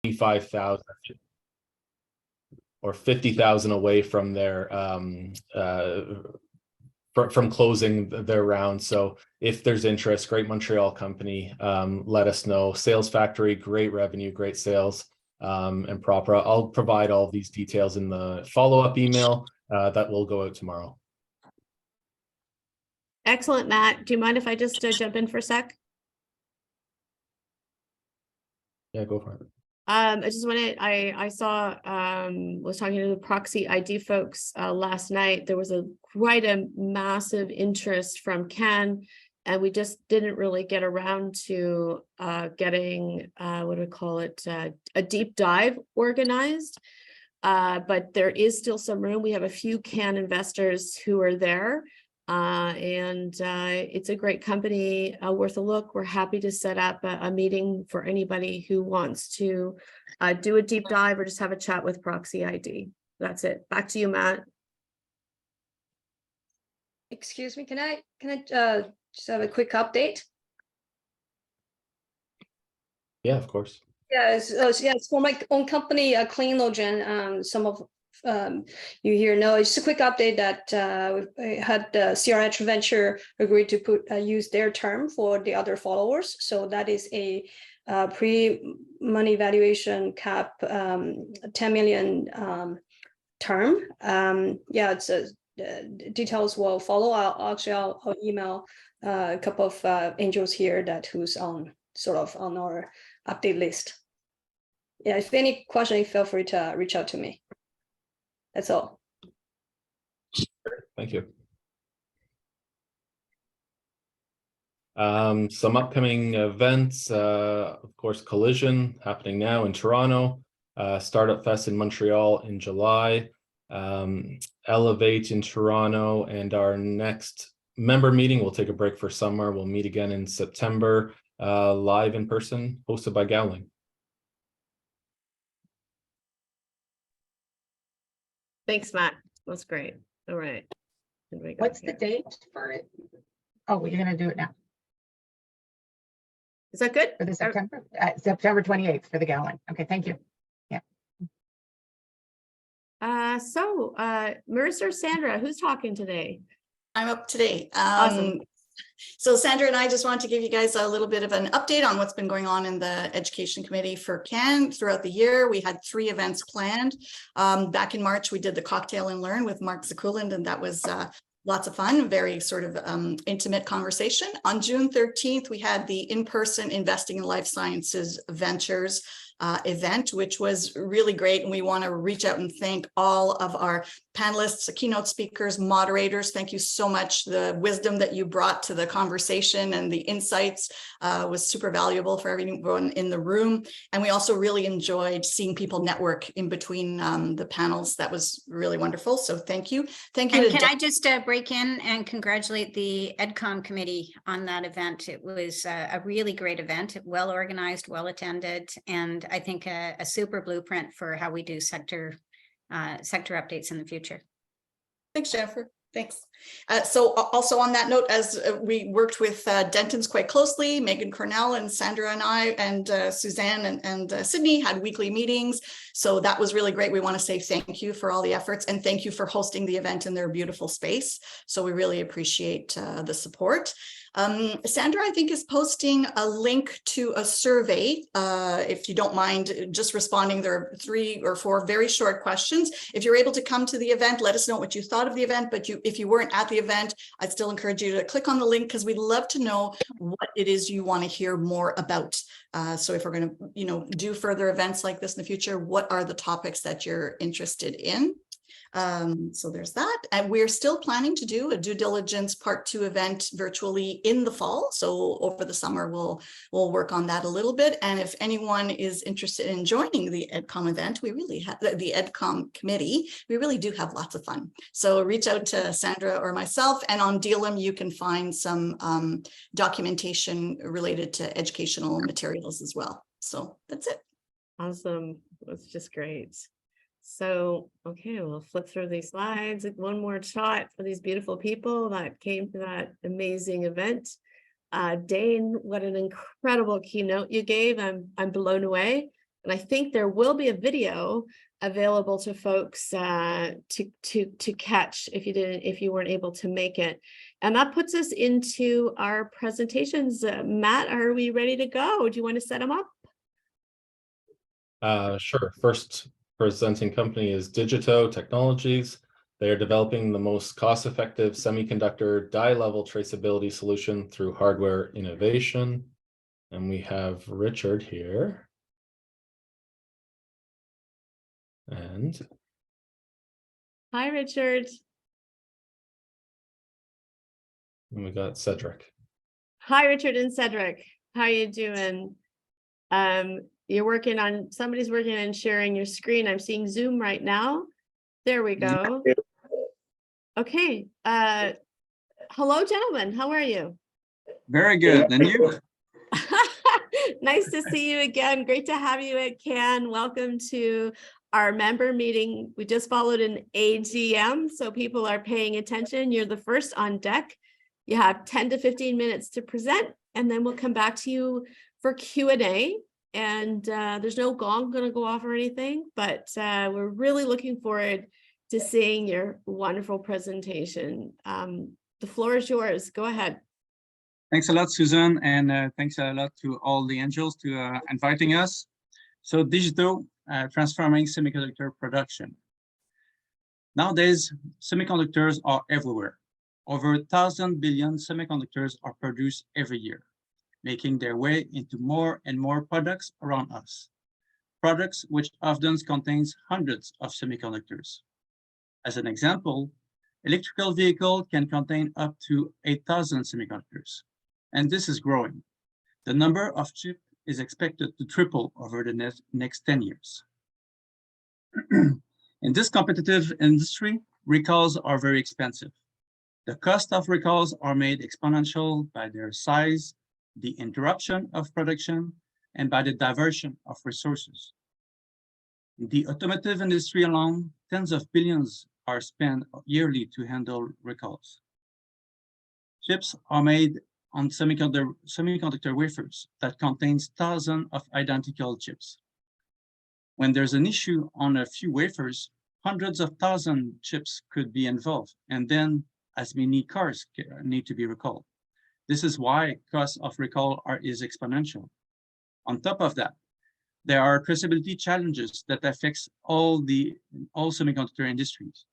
25,000 or 50,000 away from their from closing their round. So if there's interest, great Montreal company, let us know. Sales Factory, great revenue, great sales, and proper. I'll provide all these details in the follow-up email that will go out tomorrow. Excellent, Matt. Do you mind if I just jump in for a sec? Yeah, go for it. I just wanted, I saw, was talking to the Proxy ID folks last night. There was quite a massive interest from Ken, and we just didn't really get around to getting, what do we call it, a deep dive organized. But there is still some room. We have a few Ken investors who are there. And it's a great company, worth a look. We're happy to set up a meeting for anybody who wants to do a deep dive or just have a chat with Proxy ID. That's it. Back to you, Matt. Excuse me, can I just have a quick update? Yeah, of course. Yeah, it's for my own company, CleanLogen. Some of you here know. It's a quick update that we had CRH Venture agreed to use their term for the other followers. So that is a pre-money valuation cap 10 million term. Yeah, it's details will follow. I'll email a couple of angels here who's on sort of on our update list. Yeah, if any question, feel free to reach out to me. That's all. Thank you. Some upcoming events, of course, Collision happening now in Toronto, Startup Fest in Montreal in July, Elevate in Toronto, and our next member meeting, we'll take a break for summer. We'll meet again in September, live in person, hosted by Gowling. Thanks, Matt. That's great. All right. What's the date for it? Oh, you're going to do it now. Is that good? For the September? September 28th for the Gowling. Okay, thank you. Yeah. So Marissa or Sandra, who's talking today? I'm up today. Awesome. So Sandra and I just wanted to give you guys a little bit of an update on what's been going on in the Education Committee for CAN throughout the year. We had 3 events planned. Back in March, we did the Cocktail and Learn with Mark Zakuland, and that was lots of fun, very sort of intimate conversation. On June 13th, we had the in-person Investing in Life Sciences Ventures event, which was really great. And we want to reach out and thank all of our panelists, keynote speakers, moderators. Thank you so much. The wisdom that you brought to the conversation and the insights was super valuable for everyone in the room. And we also really enjoyed seeing people network in between the panels. That was really wonderful. So thank you. Thank you. And can I just break in and congratulate the EdCom committee on that event? It was a really great event, well organized, well attended, and I think a super blueprint for how we do sector updates in the future. Thanks, Jennifer. Thanks. So also on that note, as we worked with Dentons quite closely, Megan Cornell and Sandra and I and Suzanne and Sydney had weekly meetings. So that was really great. We want to say thank you for all the efforts and thank you for hosting the event in their beautiful space. So we really appreciate the support. Sandra, I think, is posting a link to a survey. If you don't mind just responding, there are 3 or 4 very short questions. If you're able to come to the event, let us know what you thought of the event. But if you weren't at the event, I'd still encourage you to click on the link because we'd love to know what it is you want to hear more about. So if we're going to, do further events like this in the future, what are the topics that you're interested in? So there's that. And we're still planning to do a due diligence part 2 event virtually in the fall. So over the summer, we'll work on that a little bit. And if anyone is interested in joining the EdCom event, we really have the EdCom committee. We really do have lots of fun. So reach out to Sandra or myself, and on DLM, you can find some documentation related to educational materials as well. So that's it. Awesome. That's just great. So, okay, we'll flip through these slides. One more shot for these beautiful people that came to that amazing event. Dane, what an incredible keynote you gave. I'm blown away. And I think there will be a video available to folks to catch if you weren't able to make it. And that puts us into our presentations. Matt, are we ready to go? Do you want to set them up? Sure. First presenting company is Digito Technologies. They are developing the most cost-effective semiconductor die-level traceability solution through hardware innovation. And we have Richard here. And Hi, Richard. we got Cedric. Hi, Richard and Cedric. How you doing? Somebody's working on sharing your screen. I'm seeing Zoom right now. There we go. Okay. Hello, gentlemen. How are you? Very good. And you? Nice to see you again. Great to have you at CAN. Welcome to our member meeting. We just followed an AGM, so people are paying attention. You're the first on deck. You have 10 to 15 minutes to present, and then we'll come back to you for Q&A. And there's no gong going to go off or anything, but we're really looking forward to seeing your wonderful presentation. The floor is yours. Go ahead. Thanks a lot, Susan, and thanks a lot to all the angels to inviting us. So Digito, transforming semiconductor production. Nowadays, semiconductors are everywhere. Over 1,000 billion semiconductors are produced every year, making their way into more and more products around us. Products which often contains hundreds of semiconductors. As an example, electrical vehicle can contain up to 8,000 semiconductors, and this is growing. The number of chips is expected to triple over the next 10 years. In this competitive industry, recalls are very expensive. The cost of recalls are made exponential by their size, the interruption of production, and by the diversion of resources. In the automotive industry alone, tens of billions are spent yearly to handle recalls. Chips are made on semiconductor wafers that contains thousands of identical chips. When there's an issue on a few wafers, hundreds of thousands chips could be involved, and then as many cars need to be recalled. This is why cost of recall is exponential. On top of that, there are traceability challenges that affects all semiconductor industries,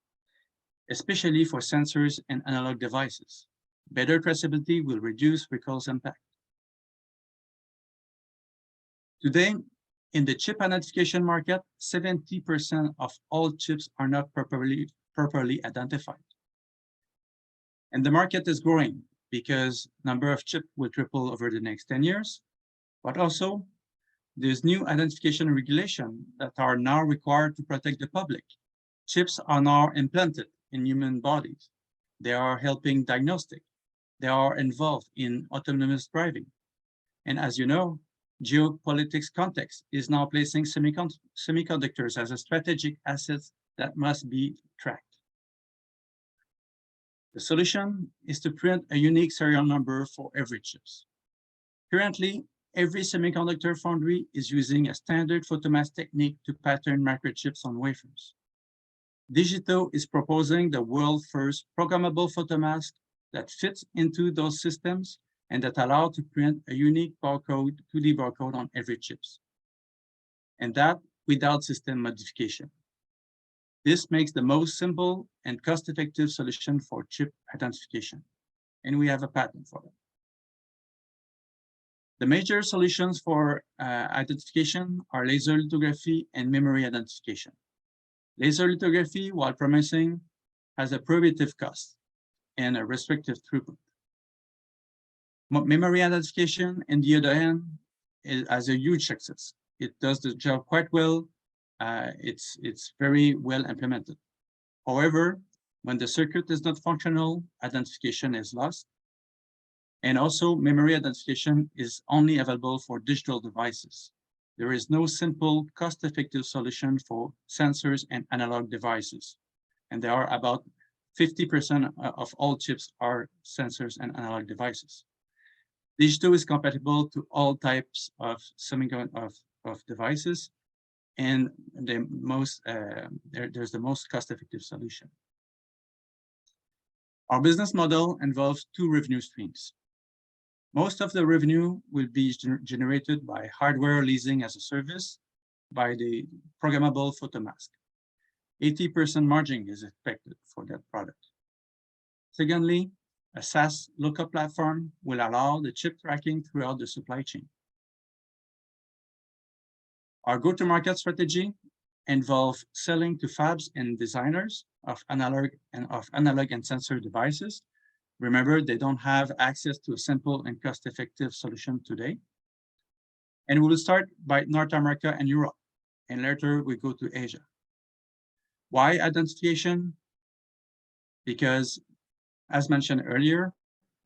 especially for sensors and analog devices. Better traceability will reduce recall's impact. Today, in the chip identification market, 70% of all chips are not properly identified. And the market is growing because number of chips will triple over the next 10 years, but also there's new identification regulation that are now required to protect the public. Chips are now implanted in human bodies. They are helping diagnostic. They are involved in autonomous driving. And as you know, geopolitics context is now placing semiconductors as a strategic asset that must be tracked. The solution is to print a unique serial number for every chip. Currently, every semiconductor foundry is using a standard photomask technique to pattern microchips on wafers. Digito is proposing the world's first programmable photomask that fits into those systems and that allow to print a unique barcode, 2D barcode on every chip. And that without system modification. This makes the most simple and cost-effective solution for chip identification. And we have a patent for it. The major solutions for identification are laser lithography and memory identification. Laser lithography, while promising, has a prohibitive cost and a restrictive throughput. Memory identification, on the other hand, has a huge success. It does the job quite well. It's very well implemented. However, when the circuit is not functional, identification is lost. And also, memory identification is only available for digital devices. There is no simple, cost-effective solution for sensors and analog devices. And there are about 50% of all chips are sensors and analog devices. Digito is compatible to all types of devices, and there's the most cost-effective solution. Our business model involves two revenue streams. Most of the revenue will be generated by hardware leasing as a service by the programmable photomask. 80% margin is expected for that product. Secondly, a SaaS lookup platform will allow the chip tracking throughout the supply chain. Our go-to-market strategy involves selling to fabs and designers of analog and sensor devices. Remember, they don't have access to a simple and cost-effective solution today. And we will start by North America and Europe, and later we go to Asia. Why identification? Because, as mentioned earlier,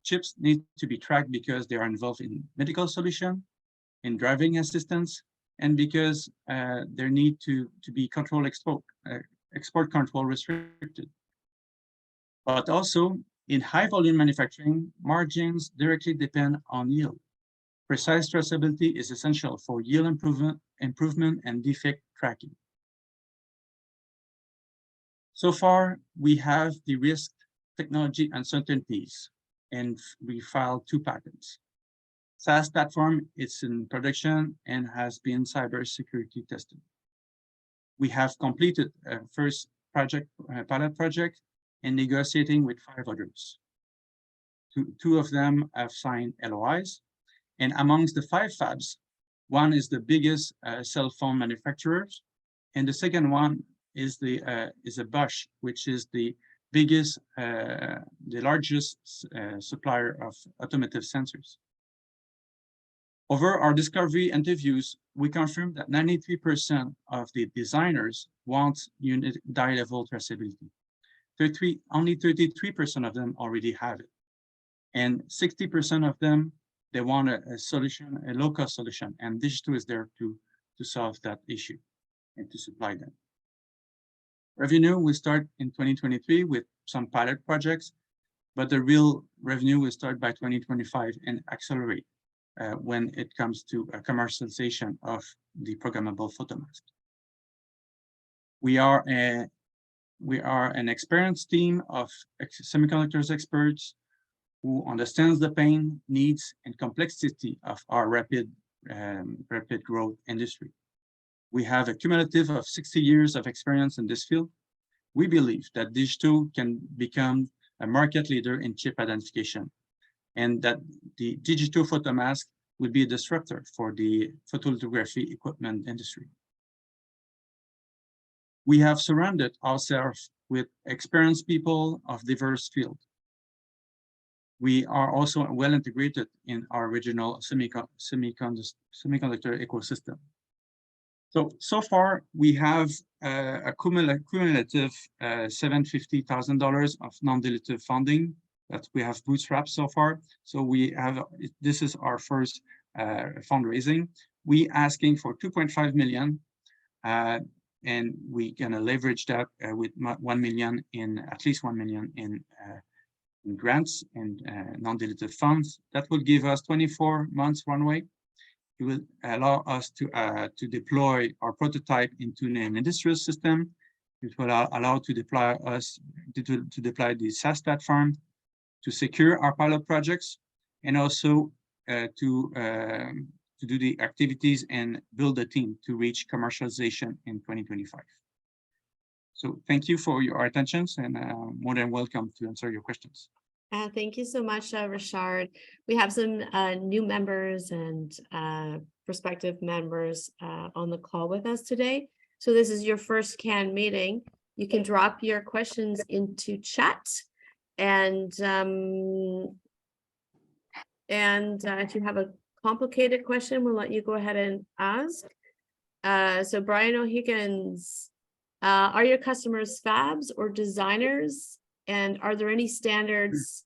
chips need to be tracked because they are involved in medical solution, in driving assistance, and because there need to be export control restricted. But also, in high volume manufacturing, margins directly depend on yield. Precise traceability is essential for yield improvement and defect tracking. So far, we have de-risked technology uncertainties, and we filed 2 patents. SaaS platform is in production and has been cybersecurity tested. We have completed a first pilot project, and negotiating with 5 others. Two of them have signed LOIs, and amongst the 5 fabs, one is the biggest cell phone manufacturers, and the second one is a Bosch, which is the biggest, the largest supplier of automotive sensors. Over our discovery interviews, we confirmed that 93% of the designers want unit die-level traceability. Only 33% of them already have it. And 60% of them, they want a solution, a low-cost solution, and Digi2 is there to solve that issue and to supply them. Revenue will start in 2023 with some pilot projects, but the real revenue will start by 2025 and accelerate when it comes to a commercialization of the programmable photomask. We are an experienced team of semiconductors experts who understands the pain, needs, and complexity of our rapid growth industry. We have a cumulative of 60 years of experience in this field. We believe that Digi2 can become a market leader in chip identification, and that the Digi2 photomask will be a disruptor for the photolithography equipment industry. We have surrounded ourselves with experienced people of diverse fields. We are also well integrated in our regional semiconductor ecosystem. So far, we have a cumulative $750,000 of non-dilutive funding that we have bootstrapped so far. So this is our first fundraising. We asking for 2.5 million, and we gonna leverage that with 1 million at least 1 million in grants and non-dilutive funds. That will give us 24 months runway. It will allow us to deploy our prototype into an industrial system. It will allow to deploy the SaaS platform, to secure our pilot projects, and also to do the activities and build a team to reach commercialization in 2025. So thank you for your attention, and more than welcome to answer your questions. Thank you so much, Richard. We have some new members and prospective members on the call with us today. So this is your first CAN meeting. You can drop your questions into chat, and if you have a complicated question, we'll let you go ahead and ask. So Brian O'Higgins, are your customers fabs or designers? And are there any standards?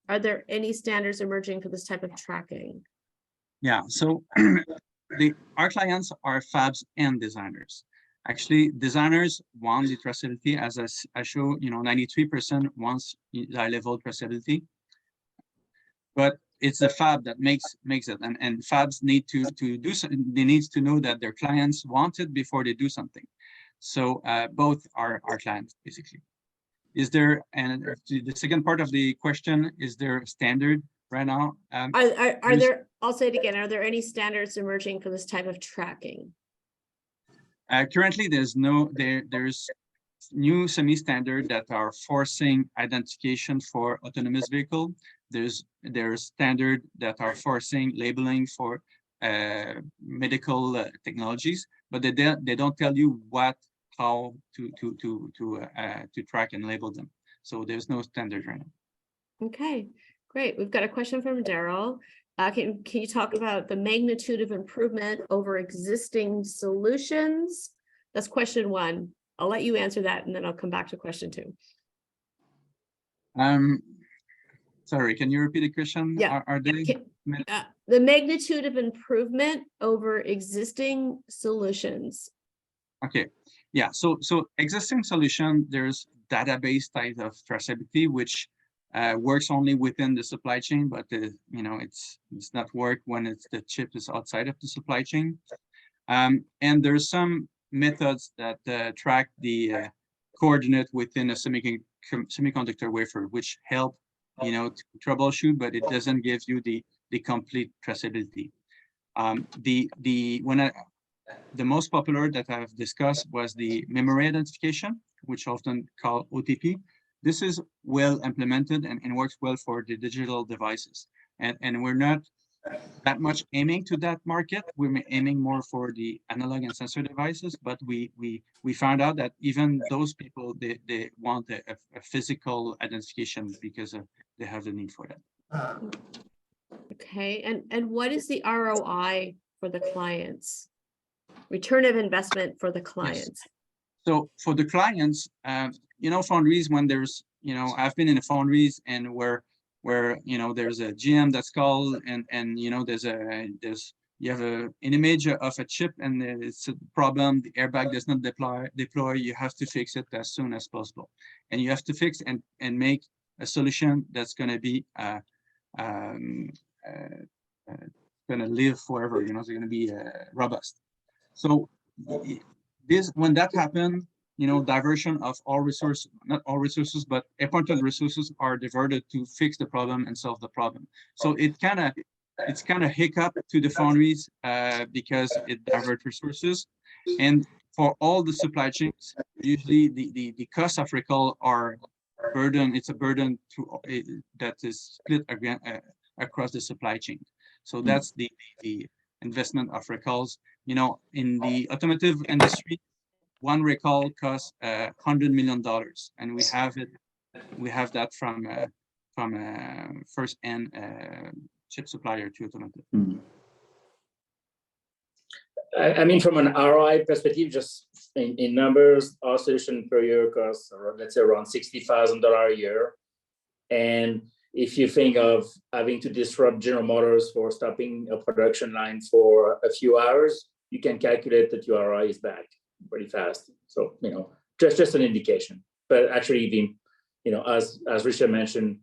Are there any standards emerging for this type of tracking? Yeah, so our clients are fabs and designers. Actually, designers want the traceability, as I show, 93% wants die-level traceability. But it's the fab that makes it, and fabs need to do something. They need to know that their clients want it before they do something. So both are our clients basically. Is there, and the second part of the question, is there a standard right now? Are there, I'll say it again, are there any standards emerging for this type of tracking? Currently, there's new semi-standard that are forcing identification for autonomous vehicle. There's standard that are forcing labeling for medical technologies, but they don't tell you how to track and label them. So there's no standard right now. Okay, great. We've got a question from Daryl. Can you talk about the magnitude of improvement over existing solutions? That's question one. I'll let you answer that and then I'll come back to question two. Sorry, can you repeat the question? Yeah. Are they? The magnitude of improvement over existing solutions. Okay, yeah. So existing solution, there's database type of traceability, which works only within the supply chain, but it's not work when the chip is outside of the supply chain. And there's some methods that track the coordinate within a semiconductor wafer, which help to troubleshoot, but it doesn't give you the complete traceability. The most popular that I've discussed was the memory identification, which often called OTP. This is well implemented and works well for the digital devices. And we're not that much aiming to that market. We're aiming more for the analog and sensor devices, but we found out that even those people, they want a physical identification because they have the need for that. Okay, and what is the ROI for the clients? Return of investment for the clients? Yes. So for the clients, foundries, when there's, I've been in a foundries and where there's a GM that's called and you have an image of a chip and it's a problem, the airbag does not deploy, you have to fix it as soon as possible. And you have to fix and make a solution that's going to be going to live forever, it's going to be robust. So when that happens, diversion of all resources, not all resources, but important resources are diverted to fix the problem and solve the problem. So it's kind of hiccup to the foundries because it diverts resources. And for all the supply chains, usually the cost of recall are burden. It's a burden that is split again across the supply chain. So that's the investment of recalls. In the automotive industry, one recall costs $100 million, and we have that from first-hand chip supplier to automotive. I mean, from an ROI perspective, just in numbers, our solution per year costs, let's say, around $60,000 a year. And if you think of having to disrupt General Motors for stopping a production line for a few hours, you can calculate that your ROI is back pretty fast. So, just an indication. But actually, as Richard mentioned,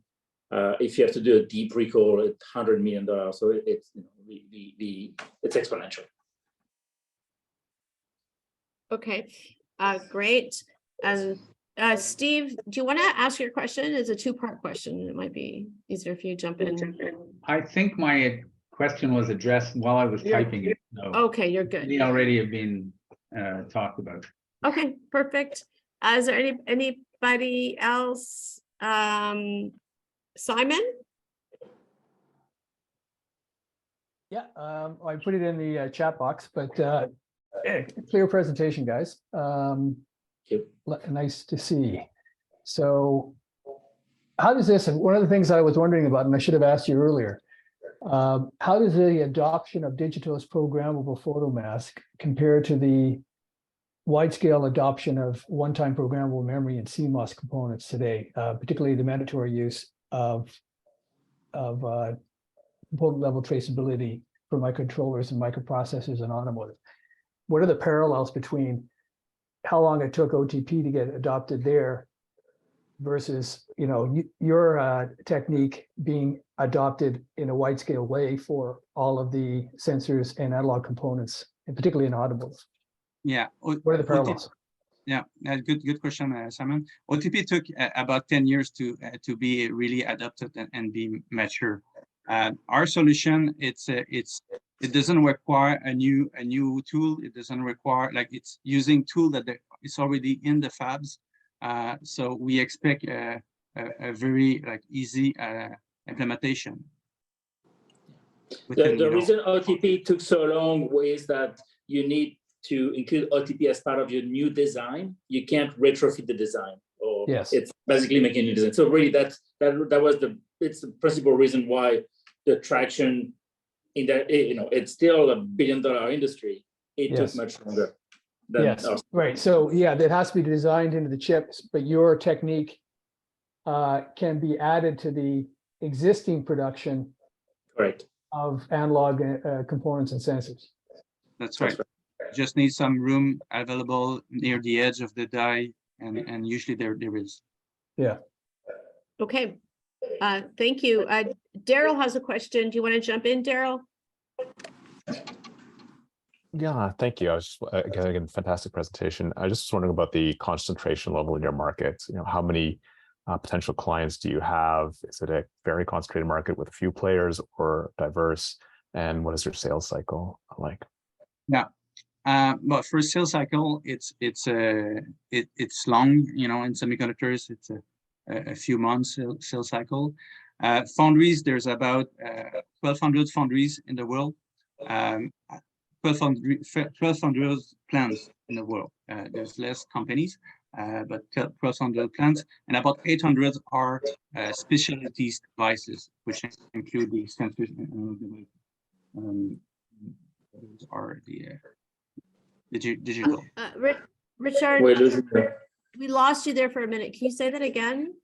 if you have to do a deep recall, it's $100 million. So it's it's exponential. Okay, great. And Steve, do you want to ask your question? It's a two-part question. It might be easier if you jump in. I think my question was addressed while I was typing it. So okay, you're good. they already have been talked about. Okay, perfect. Is there anybody else? Simon? Yeah, I put it in the chat box, but clear presentation, guys. Nice to see. So how does this, and one of the things I was wondering about, and I should have asked you earlier, how does the adoption of Digital's programmable photomask compare to the wide-scale adoption of one-time programmable memory and CMOS components today, particularly the mandatory use of component level traceability for microcontrollers and microprocessors in automotive? What are the parallels between how long it took OTP to get adopted there versus, your technique being adopted in a wide scale way for all of the sensors and analog components, and particularly in audibles? Yeah. What are the parallels? Yeah, good question, Simon. OTP took about 10 years to be really adopted and be mature. Our solution, it doesn't require a new tool. It doesn't require, like, it's using tool that it's already in the fabs. So we expect a very easy implementation. The reason OTP took so long is that you need to include OTP as part of your new design. You can't retrofit the design, or Yes. it's basically making a new design. So really, that was it's the principal reason why the traction in that, it's still $1 billion industry. It Yes. took much longer than Yes, ours. right. So yeah, that has to be designed into the chips, but your technique can be added to the existing production Correct. of analog components and sensors. That's right. Just need some room available near the edge of the die, and usually there is. Yeah. Okay. Thank you. Daryl has a question. Do you want to jump in, Daryl? Yeah, thank you. I was just, again, fantastic presentation. I just was wondering about the concentration level in your market. How many potential clients do you have? Is it a very concentrated market with a few players, or diverse? And what is your sales cycle like? Yeah. But for sales cycle, it's long. In semiconductors, it's a few months sales cycle. Foundries, there's about 1,200 foundries in the world. 1,200 plants in the world. There's less companies, but 1,200 plants, and about 800 are specialties devices, which include the sensors are the digital. Richard, We're losing you. we lost you there for a minute. Can you say that again?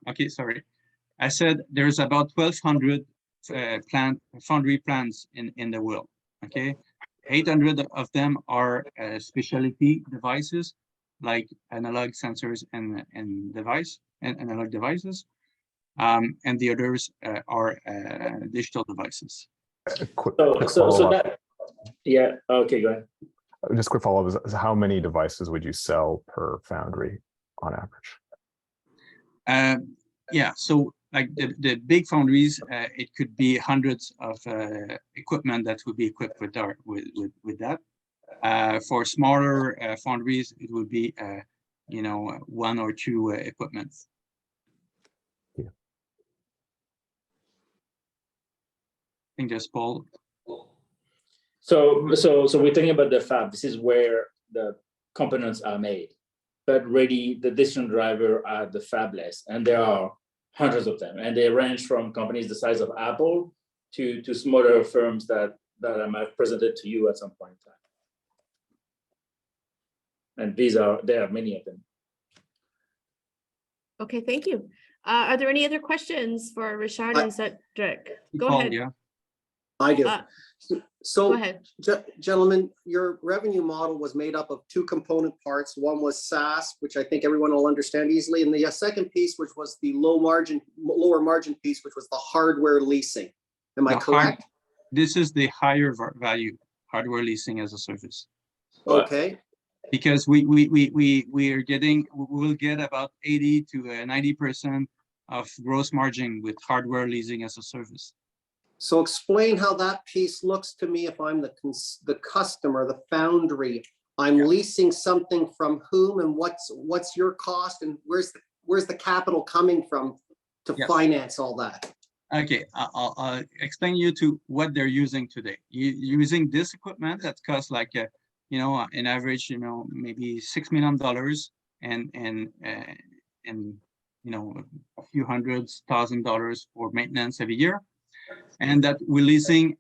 Okay, sorry. I said there's about 1,200 foundry plants in the world. Okay, 800 of them are specialty devices, like analog sensors and analog devices, and the others are digital devices. Yeah. Okay, go ahead. Just quick follow-up is how many devices would you sell per foundry on average? Yeah, so like the big foundries, it could be hundreds of equipment that would be equipped with that. For smaller foundries, it would be one or two equipments. Yeah. I think there's Paul. So we're talking about the fab. This is where the components are made, but really the decision driver are the fabless, and there are hundreds of them, and they range from companies the size of Apple to smaller firms that I might have presented to you at some point in time. And there are many of them. Okay, thank you. Are there any other questions for Richard and Cedric? Go Paul, ahead. Yeah. I do. Go So, ahead. gentlemen, your revenue model was made up of two component parts. One was SaaS, which I think everyone will understand easily, and the second piece, which was the lower margin piece, which was the hardware leasing. Am I correct? This is the higher value hardware leasing as a service. Okay. Because we will get about 80 to 90% of gross margin with hardware leasing as a service. So explain how that piece looks to me if I'm the customer, the foundry. I'm leasing something from whom, and what's your cost, and where's the capital coming from to finance all that? Okay, I'll explain you to what they're using today. You're using this equipment that costs like an average, maybe $6 million and a few $100,000 for maintenance every year. And that we're leasing,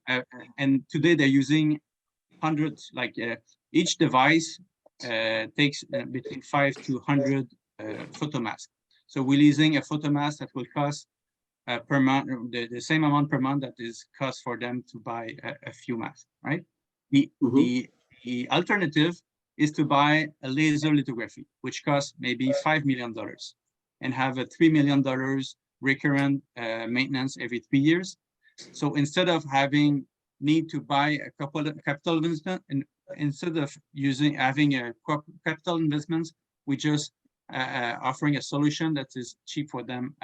and today they're using hundreds, each device takes between 5 to 100 photomasks. So we're leasing a photomask that will cost per month, the same amount per month that is cost for them to buy a few masks, right? The alternative is to buy a laser lithography, which costs maybe $5 million. and have a $3 million recurrent maintenance every 3 years. So instead of having need to buy a couple of capital investment, and instead of having a capital investments, we just offering a solution that is cheap for them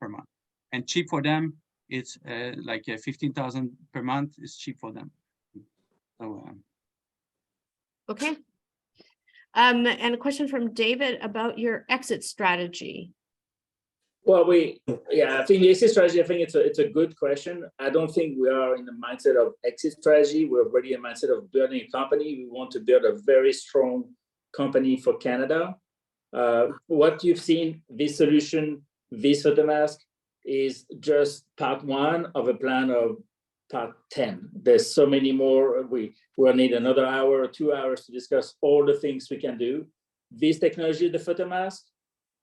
per month. And cheap for them, it's like 15,000 per month is cheap for them. So, Okay. And a question from David about your exit strategy. Well, I think the exit strategy, I think it's a good question. I don't think we are in the mindset of exit strategy. We're already in the mindset of building a company. We want to build a very strong company for Canada. What you've seen, this solution, this photomask, is just part one of a plan of part 10. There's so many more. We will need another hour or 2 hours to discuss all the things we can do. This technology, the photomask,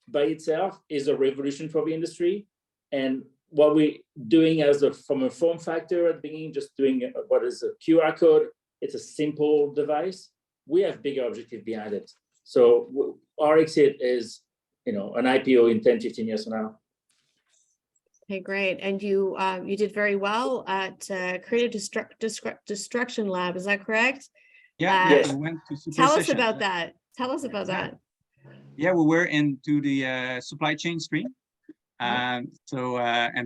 by itself is a revolution for the industry. And what we're doing from a form factor at the beginning, just doing what is a QR code, it's a simple device. We have bigger objective behind it. So our exit is, an IPO in 10, 15 years from now. Okay, great. And you did very well at Creative Destruction Lab. Is that correct? Yeah, yes. we went to Super Tell us Session. about that. Tell us about that. Yeah, we were into the supply chain stream. And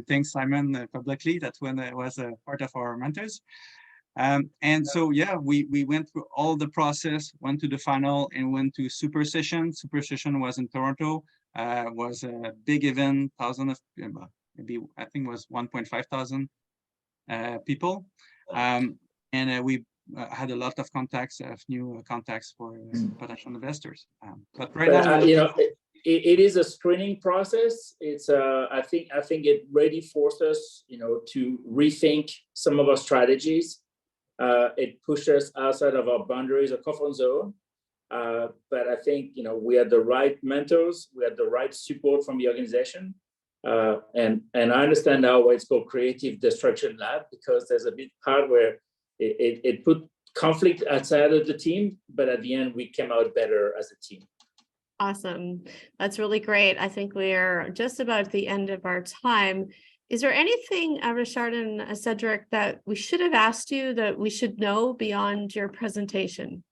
thanks, Simon, publicly. That's when it was a part of our mentors. And so, yeah, we went through all the process, went to the final, and went to Super Session. Super Session was in Toronto. Was a big event, maybe I think it was 1.5 thousand people. And we had a lot of contacts, new contacts for potential investors. But right now, it is a screening process. It's I think it really forced us, to rethink some of our strategies. It pushed us outside of our boundaries, our comfort zone. But I think, we had the right mentors, we had the right support from the organization. And I understand now why it's called Creative Destruction Lab, because there's a bit part where it put conflict outside of the team, but at the end we came out better as a team. Awesome. That's really great. I think we're just about at the end of our time. Is there anything, Richard and Cedric, that we should have asked you that we should know beyond your presentation?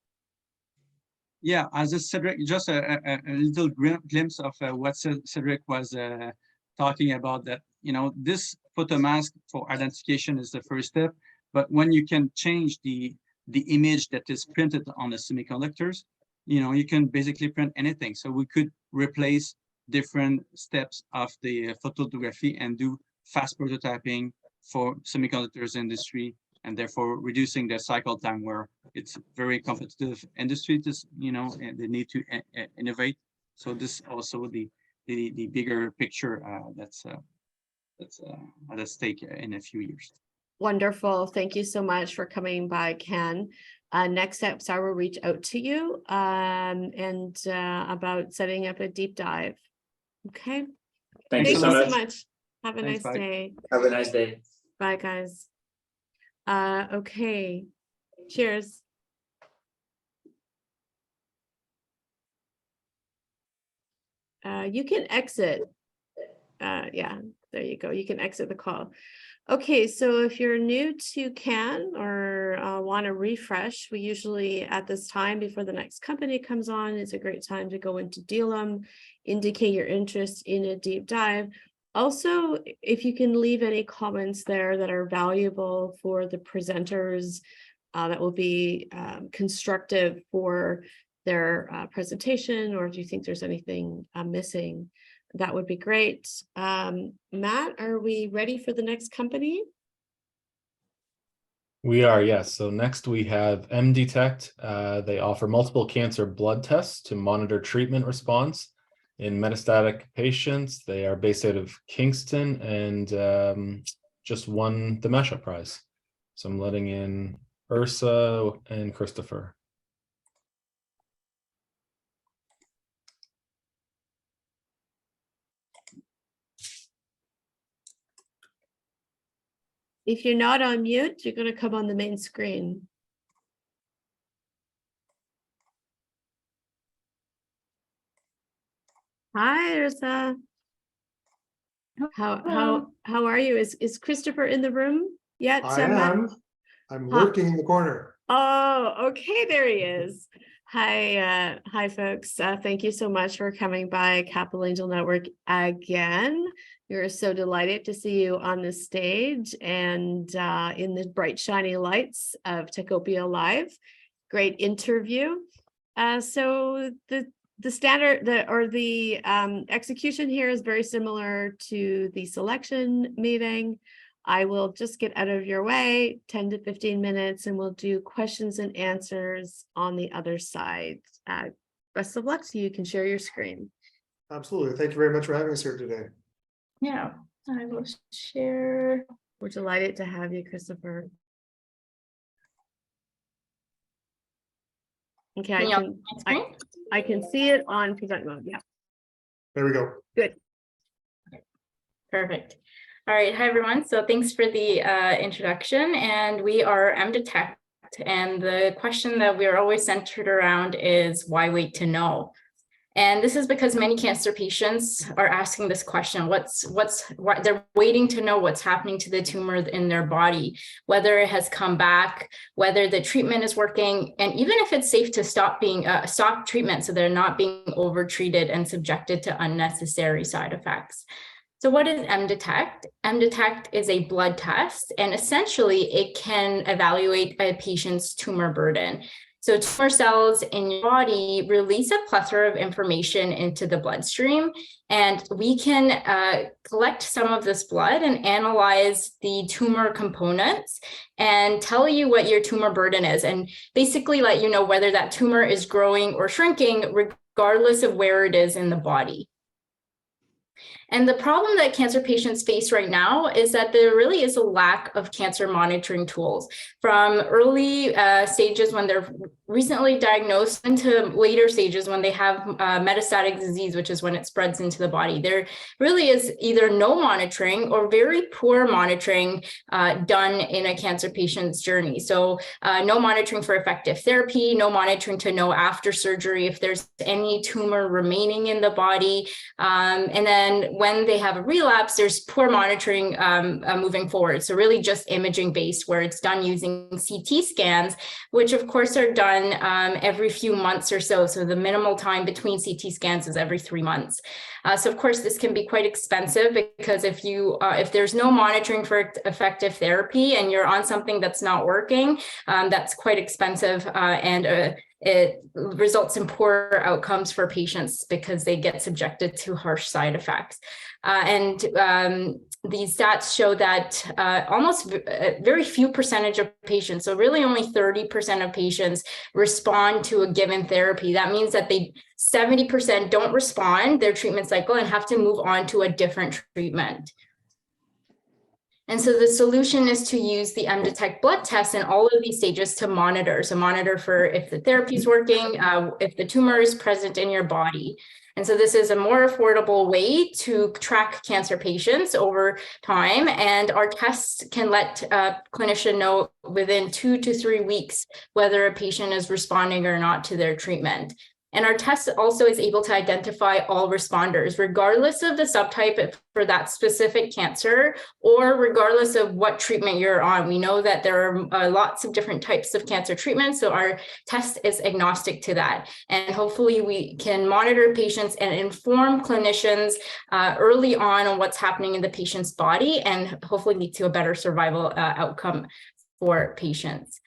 Yeah, as Cedric, just a little glimpse of what Cedric was talking about, that, this photo mask for identification is the first step, but when you can change the image that is printed on the semiconductors, you can basically print anything. So we could replace different steps of the photography and do fast prototyping for semiconductors industry, and therefore reducing their cycle time, where it's very competitive industry, and they need to innovate. So this also the bigger picture that's at stake in a few years. Wonderful. Thank you so much for coming by, Ken. Next steps, I will reach out to you and about setting up a deep dive. Okay. Thank you so much. Have a nice day. Have a nice day. Bye, guys. Okay. Cheers. You can exit. Yeah, there you go. You can exit the call. Okay, so if you're new to CAN or want to refresh, we usually at this time before the next company comes on, it's a great time to go into Dealum, indicate your interest in a deep dive. Also, if you can leave any comments there that are valuable for the presenters, that will be constructive for their presentation, or if you think there's anything missing, that would be great. Matt, are we ready for the next company? We are, yes. So next we have MDetect. They offer multiple cancer blood tests to monitor treatment response in metastatic patients. They are based out of Kingston and just won the Mashup Prize. So I'm letting in Ursa and Christopher. If you're not on mute, you're going to come on the main screen. Hi, Ursa. How are you? Is Christopher in the room yet? I am. I'm Huh. lurking in the corner. Oh, okay, there he is. Hi, folks. Thank you so much for coming by Capital Angel Network again. We're so delighted to see you on the stage and in the bright, shiny lights of Techopia Live. Great interview. So the standard execution here is very similar to the selection meeting. I will just get out of your way, 10 to 15 minutes, and we'll do questions and answers on the other side. Best of luck so you can share your screen. Absolutely. Thank you very much for having us here today. Yeah, I will share. We're delighted to have you, Christopher. Okay, I can see it on present mode. Yeah. There we go. Good. Perfect. All right. Hi, everyone. So thanks for the introduction. And we are MDetect. And the question that we're always centered around is why wait to know? And this is because many cancer patients are asking this question, what they're waiting to know what's happening to the tumor in their body, whether it has come back, whether the treatment is working, and even if it's safe to stop treatment so they're not being over-treated and subjected to unnecessary side effects. So what is MDetect? MDetect is a blood test, and essentially it can evaluate a patient's tumor burden. So tumor cells in your body release a plethora of information into the bloodstream, and we can collect some of this blood and analyze the tumor components and tell you what your tumor burden is, and basically let you know whether that tumor is growing or shrinking regardless of where it is in the body. And the problem that cancer patients face right now is that there really is a lack of cancer monitoring tools from early stages when they're recently diagnosed into later stages when they have metastatic disease, which is when it spreads into the body. There really is either no monitoring or very poor monitoring done in a cancer patient's journey. So no monitoring for effective therapy, no monitoring to know after surgery if there's any tumor remaining in the body. And then when they have a relapse, there's poor monitoring moving forward. So really just imaging based, where it's done using CT scans, which of course are done every few months or so. So the minimal time between CT scans is every 3 months. So of course this can be quite expensive because if there's no monitoring for effective therapy and you're on something that's not working, that's quite expensive and it results in poor outcomes for patients because they get subjected to harsh side effects. These stats show that almost very few percentage of patients, so really only 30% of patients respond to a given therapy. That means that 70% don't respond their treatment cycle and have to move on to a different treatment. And so the solution is to use the MDetect blood test in all of these stages to monitor. So monitor for if the therapy is working, if the tumor is present in your body. And so this is a more affordable way to track cancer patients over time. And our tests can let a clinician know within 2 to 3 weeks whether a patient is responding or not to their treatment. And our test also is able to identify all responders, regardless of the subtype for that specific cancer, or regardless of what treatment you're on. We know that there are lots of different types of cancer treatments, so our test is agnostic to that. And hopefully we can monitor patients and inform clinicians early on what's happening in the patient's body and hopefully lead to a better survival outcome for patients.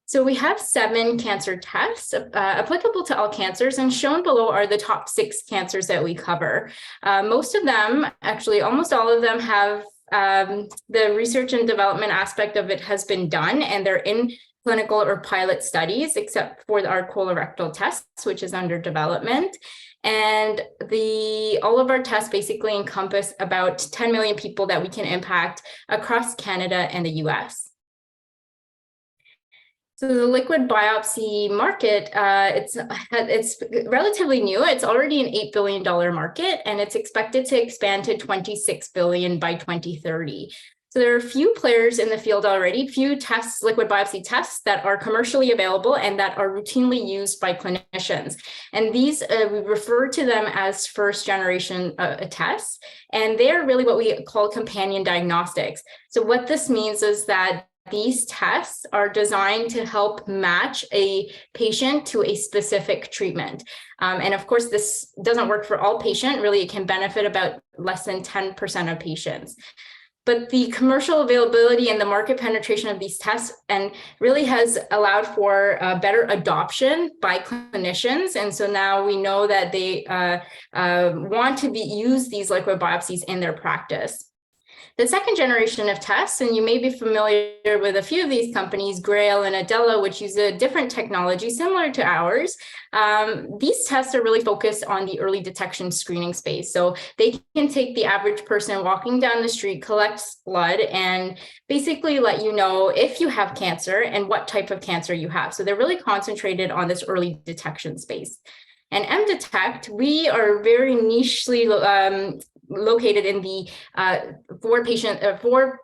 So we have 7 cancer tests applicable to all cancers, and shown below are the top 6 cancers that we cover. Most of them, actually almost all of them, have the research and development aspect of it has been done, and they're in clinical or pilot studies, except for our colorectal tests, which is under development. And all of our tests basically encompass about 10 million people that we can impact across Canada and the US. So the liquid biopsy market, it's relatively new. It's already an $8 billion market, and it's expected to expand to $26 billion by 2030. So there are a few players in the field already, few tests, liquid biopsy tests that are commercially available and that are routinely used by clinicians. And these, we refer to them as first generation tests, and they are really what we call companion diagnostics. So what this means is that these tests are designed to help match a patient to a specific treatment. And of course, this doesn't work for all patients. Really, it can benefit about less than 10% of patients. But the commercial availability and the market penetration of these tests and really has allowed for better adoption by clinicians. And so now we know that they want to use these liquid biopsies in their practice. The second generation of tests, and you may be familiar with a few of these companies, Grail and Adela, which use a different technology similar to ours. These tests are really focused on the early detection screening space. So they can take the average person walking down the street, collect blood, and basically let you know if you have cancer and what type of cancer you have. So they're really concentrated on this early detection space. And MDetect, we are very nichely located in the for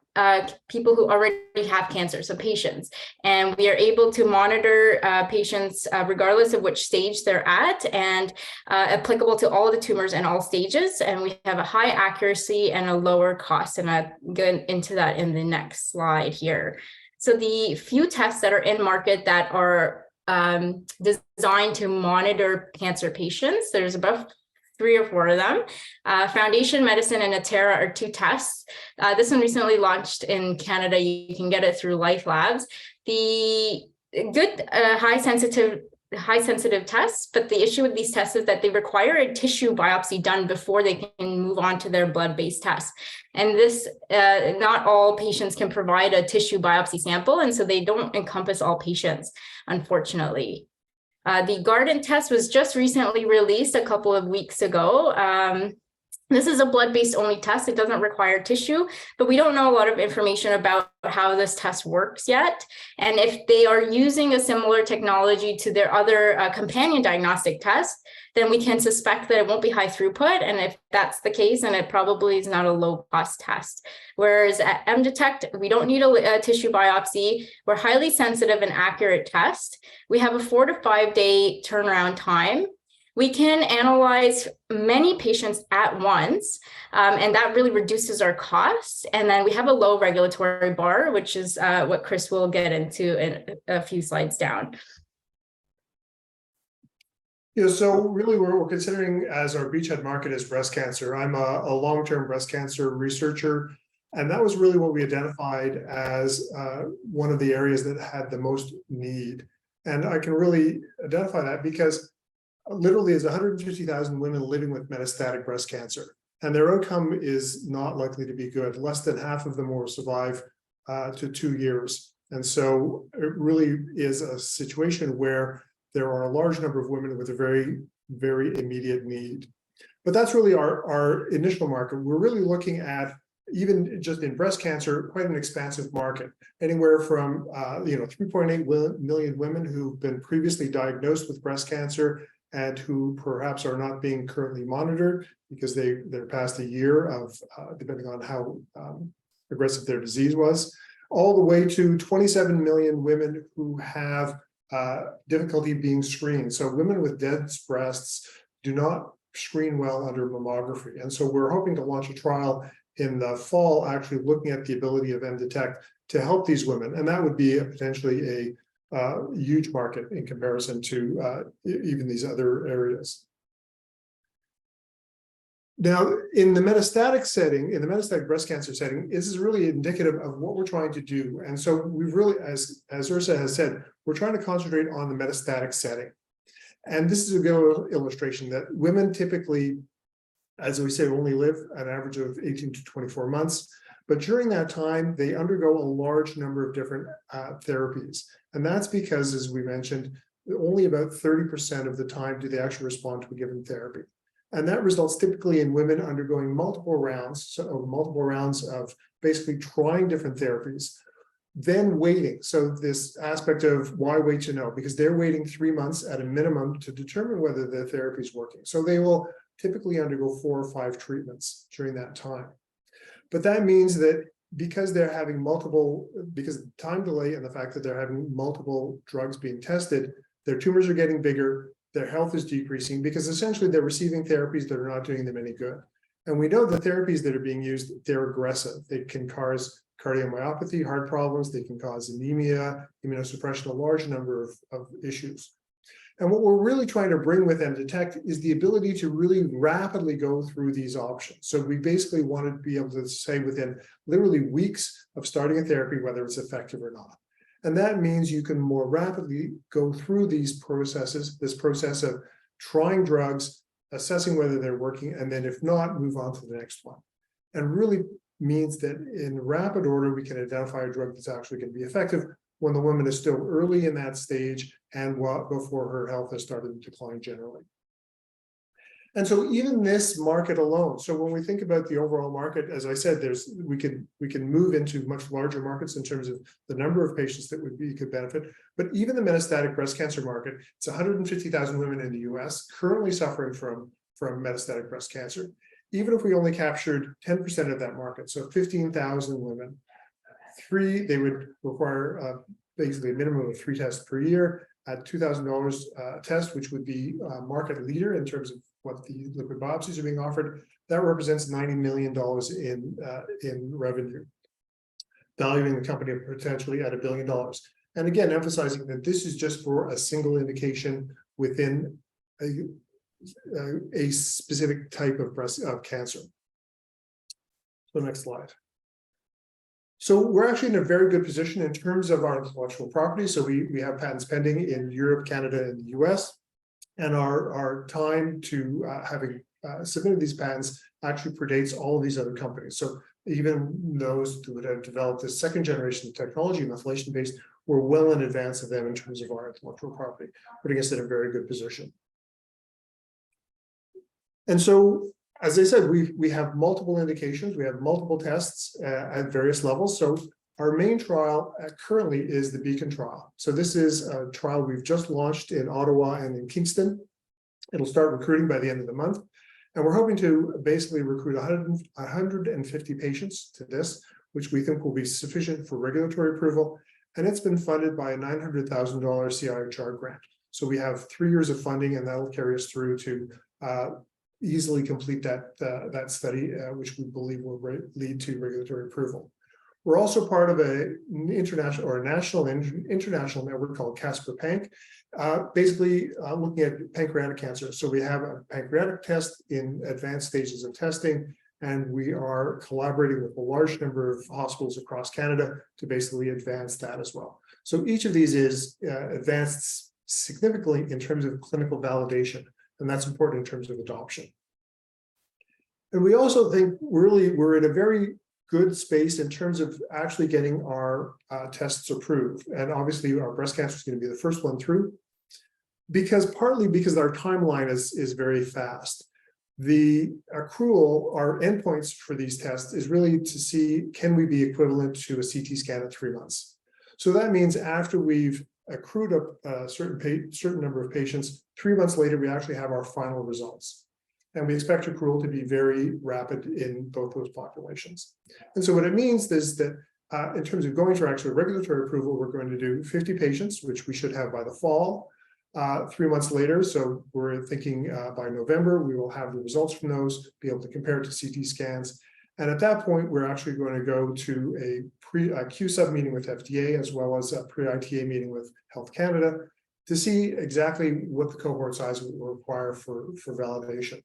people who already have cancer, so patients. And we are able to monitor patients regardless of which stage they're at, and applicable to all the tumors in all stages. And we have a high accuracy and a lower cost. And I'll go into that in the next slide here. So the few tests that are in market that are designed to monitor cancer patients, there's about 3 or 4 of them. Foundation Medicine and Natera are 2 tests. This one recently launched in Canada. You can get it through Life Labs. The good high sensitive tests, but the issue with these tests is that they require a tissue biopsy done before they can move on to their blood-based tests. And this, not all patients can provide a tissue biopsy sample, and so they don't encompass all patients, unfortunately. The Guardant test was just recently released a couple of weeks ago. This is a blood-based only test. It doesn't require tissue, but we don't know a lot of information about how this test works yet. And if they are using a similar technology to their other companion diagnostic tests, then we can suspect that it won't be high throughput. And if that's the case, then it probably is not a low cost test. Whereas at MDetect, we don't need a tissue biopsy. We're highly sensitive and accurate test. We have a 4 to 5 day turnaround time. We can analyze many patients at once, and that really reduces our costs. And then we have a low regulatory bar, which is what Chris will get into in a few slides down. Yeah, so really we're considering as our beachhead market is breast cancer. I'm a long-term breast cancer researcher, and that was really what we identified as one of the areas that had the most need. And I can really identify that because literally there's 150,000 women living with metastatic breast cancer, and their outcome is not likely to be good. Less than half of them will survive to 2 years. And so it really is a situation where there are a large number of women with a very, very immediate need. But that's really our initial market. We're really looking at, even just in breast cancer, quite an expansive market, anywhere from 3.8 million women who've been previously diagnosed with breast cancer and who perhaps are not being currently monitored because they're past a year of, depending on how aggressive their disease was, all the way to 27 million women who have difficulty being screened. So women with dense breasts do not screen well under mammography. And so we're hoping to launch a trial in the fall, actually looking at the ability of MDetect to help these women. And that would be potentially a huge market in comparison to even these other areas. Now, in the metastatic setting, in the metastatic breast cancer setting, this is really indicative of what we're trying to do. And so we've really, as Ursa has said, we're trying to concentrate on the metastatic setting. And this is a good illustration that women typically, as we say, only live an average of 18 to 24 months. But during that time, they undergo a large number of different therapies. And that's because, as we mentioned, only about 30% of the time do they actually respond to a given therapy. And that results typically in women undergoing multiple rounds of basically trying different therapies, then waiting. So this aspect of why wait to know, because they're waiting 3 months at a minimum to determine whether the therapy is working. So they will typically undergo 4 or 5 treatments during that time. But that means that because they're having multiple, because of the time delay and the fact that they're having multiple drugs being tested, their tumors are getting bigger, their health is decreasing, because essentially they're receiving therapies that are not doing them any good. And we know the therapies that are being used, they're aggressive. They can cause cardiomyopathy, heart problems, they can cause anemia, immunosuppression, a large number of issues. And what we're really trying to bring with MDetect is the ability to really rapidly go through these options. So we basically want to be able to say within literally weeks of starting a therapy, whether it's effective or not. And that means you can more rapidly go through these processes, this process of trying drugs, assessing whether they're working, and then if not, move on to the next one. And really means that in rapid order, we can identify a drug that's actually going to be effective when the woman is still early in that stage and before her health has started to decline generally. And so even this market alone, so when we think about the overall market, as I said, we can move into much larger markets in terms of the number of patients that could benefit. But even the metastatic breast cancer market, it's 150,000 women in the US currently suffering from metastatic breast cancer. Even if we only captured 10% of that market, so 15,000 women, they would require basically a minimum of 3 tests per year at $2,000 a test, which would be a market leader in terms of what the liquid biopsies are being offered. That represents $90 million in revenue, valuing the company potentially at $1 billion. And again, emphasizing that this is just for a single indication within a specific type of breast cancer. So next slide. So we're actually in a very good position in terms of our intellectual property. So we have patents pending in Europe, Canada, and the US. And our time to having submitted these patents actually predates all of these other companies. So even those who would have developed this second generation of technology, methylation-based, we're well in advance of them in terms of our intellectual property, putting us in a very good position. And so, as I said, we have multiple indications, we have multiple tests at various levels. So our main trial currently is the Beacon trial. So this is a trial we've just launched in Ottawa and in Kingston. It'll start recruiting by the end of the month. And we're hoping to basically recruit 150 patients to this, which we think will be sufficient for regulatory approval. And it's been funded by a $900,000 CIHR grant. So we have 3 years of funding, and that'll carry us through to easily complete that study, which we believe will lead to regulatory approval. We're also part of an international or a national and international network called Casper Panc, basically looking at pancreatic cancer. So we have a pancreatic test in advanced stages of testing, and we are collaborating with a large number of hospitals across Canada to basically advance that as well. So each of these is advanced significantly in terms of clinical validation, and that's important in terms of adoption. And we also think really we're in a very good space in terms of actually getting our tests approved. And obviously our breast cancer is going to be the first one through, partly because our timeline is very fast. The accrual, our endpoints for these tests is really to see, can we be equivalent to a CT scan at 3 months? So that means after we've accrued a certain number of patients, 3 months later, we actually have our final results. And we expect accrual to be very rapid in both those populations. And so what it means is that in terms of going for actual regulatory approval, we're going to do 50 patients, which we should have by the fall. 3 months later, so we're thinking by November, we will have the results from those, be able to compare it to CT scans. And at that point, we're actually going to go to a Q-Sub meeting with FDA, as well as a pre-ITA meeting with Health Canada, to see exactly what the cohort size will require for validation.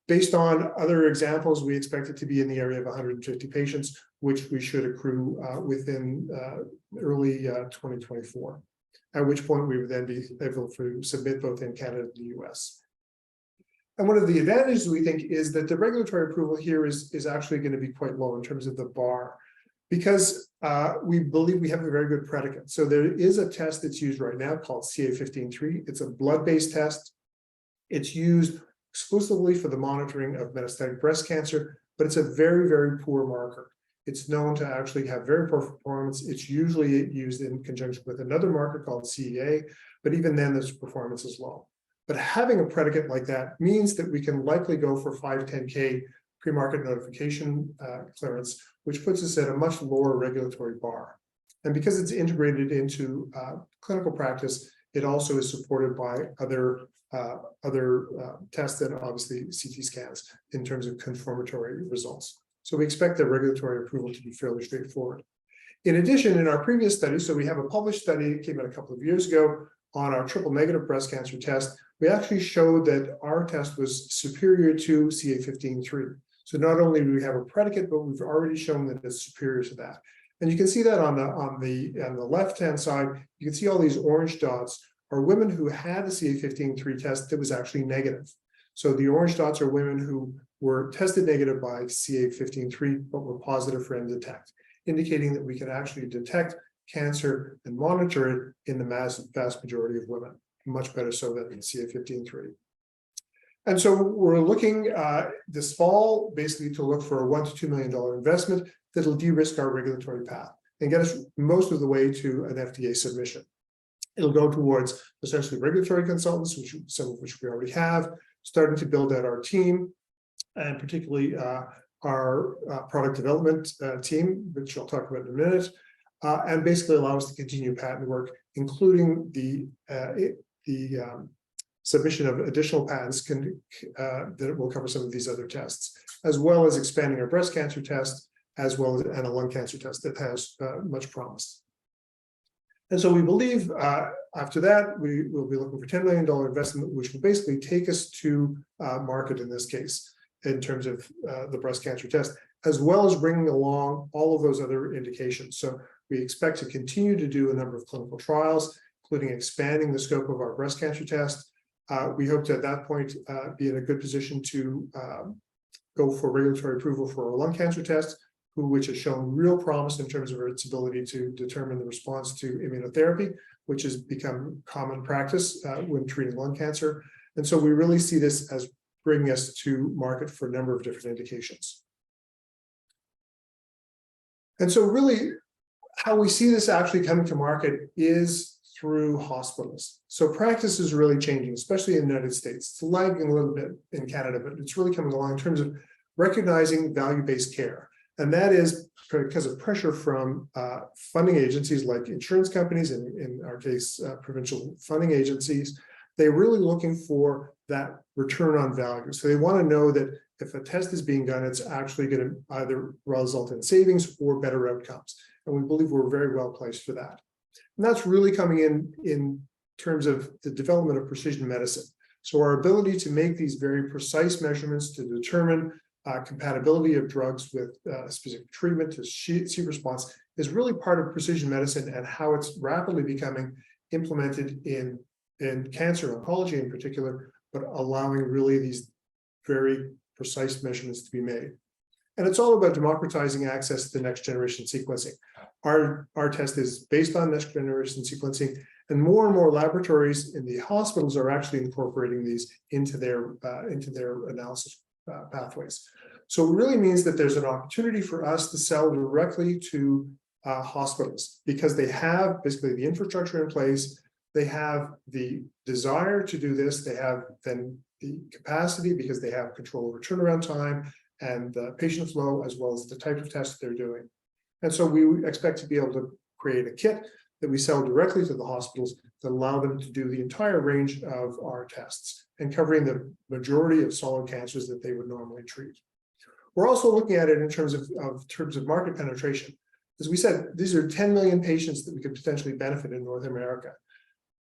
Based on other examples, we expect it to be in the area of 150 patients, which we should accrue within early 2024, at which point we would then be able to submit both in Canada and the US. And one of the advantages we think is that the regulatory approval here is actually going to be quite low in terms of the bar, because we believe we have a very good predicate. So there is a test that's used right now called CA15-3. It's a blood-based test. It's used exclusively for the monitoring of metastatic breast cancer, but it's a very, very poor marker. It's known to actually have very poor performance. It's usually used in conjunction with another marker called CEA, but even then, this performance is low. But having a predicate like that means that we can likely go for 510(k) pre-market notification clearance which puts us at a much lower regulatory bar. And because it's integrated into clinical practice, it also is supported by other tests and obviously CT scans in terms of confirmatory results. So we expect the regulatory approval to be fairly straightforward. In addition, in our previous study, so we have a published study that came out a couple of years ago on our triple negative breast cancer test. We actually showed that our test was superior to CA15-3. So not only do we have a predicate, but we've already shown that it's superior to that. And you can see that on the left-hand side, you can see all these orange dots are women who had a CA15-3 test that was actually negative. So the orange dots are women who were tested negative by CA15-3, but were positive for MDetect, indicating that we can actually detect cancer and monitor it in the vast majority of women, much better so than CA15-3. And so we're looking this fall basically to look for a $1 to $2 million investment that'll de-risk our regulatory path and get us most of the way to an FDA submission. It'll go towards essentially regulatory consultants, some of which we already have, starting to build out our team, and particularly our product development team, which I'll talk about in a minute, and basically allow us to continue patent work, including the submission of additional patents that will cover some of these other tests, as well as expanding our breast cancer test, as well as and a lung cancer test that has much promise. And so we believe after that, we will be looking for $10 million investment, which will basically take us to market in this case, in terms of the breast cancer test, as well as bringing along all of those other indications. So we expect to continue to do a number of clinical trials, including expanding the scope of our breast cancer test. We hope to, at that point, be in a good position to go for regulatory approval for our lung cancer test, which has shown real promise in terms of its ability to determine the response to immunotherapy, which has become common practice when treating lung cancer. And so we really see this as bringing us to market for a number of different indications. And so really, how we see this actually coming to market is through hospitals. So practice is really changing, especially in the United States. It's lagging a little bit in Canada, but it's really coming along in terms of recognizing value-based care. And that is because of pressure from funding agencies like insurance companies, and in our case, provincial funding agencies. They're really looking for that return on value. So they want to know that if a test is being done, it's actually going to either result in savings or better outcomes. And we believe we're very well placed for that. And that's really coming in terms of the development of precision medicine. So our ability to make these very precise measurements to determine compatibility of drugs with specific treatment to see response is really part of precision medicine and how it's rapidly becoming implemented in cancer oncology in particular, but allowing really these very precise measurements to be made. And it's all about democratizing access to next generation sequencing. Our test is based on next generation sequencing, and more laboratories in the hospitals are actually incorporating these into their analysis pathways. So it really means that there's an opportunity for us to sell directly to hospitals because they have basically the infrastructure in place. They have the desire to do this. They have then the capacity because they have control over turnaround time and the patient flow, as well as the type of tests they're doing. And so we expect to be able to create a kit that we sell directly to the hospitals that allow them to do the entire range of our tests and covering the majority of solid cancers that they would normally treat. We're also looking at it in terms of market penetration. As we said, these are 10 million patients that we could potentially benefit in North America.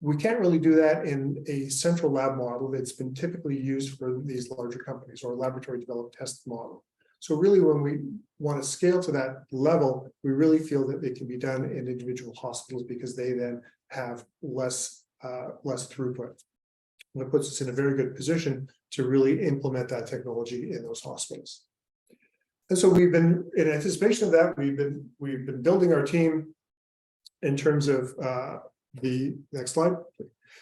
We can't really do that in a central lab model that's been typically used for these larger companies or laboratory developed test model. So really when we want to scale to that level, we really feel that it can be done in individual hospitals because they then have less throughput. And it puts us in a very good position to really implement that technology in those hospitals. And so we've been, in anticipation of that, we've been building our team in terms of the next slide.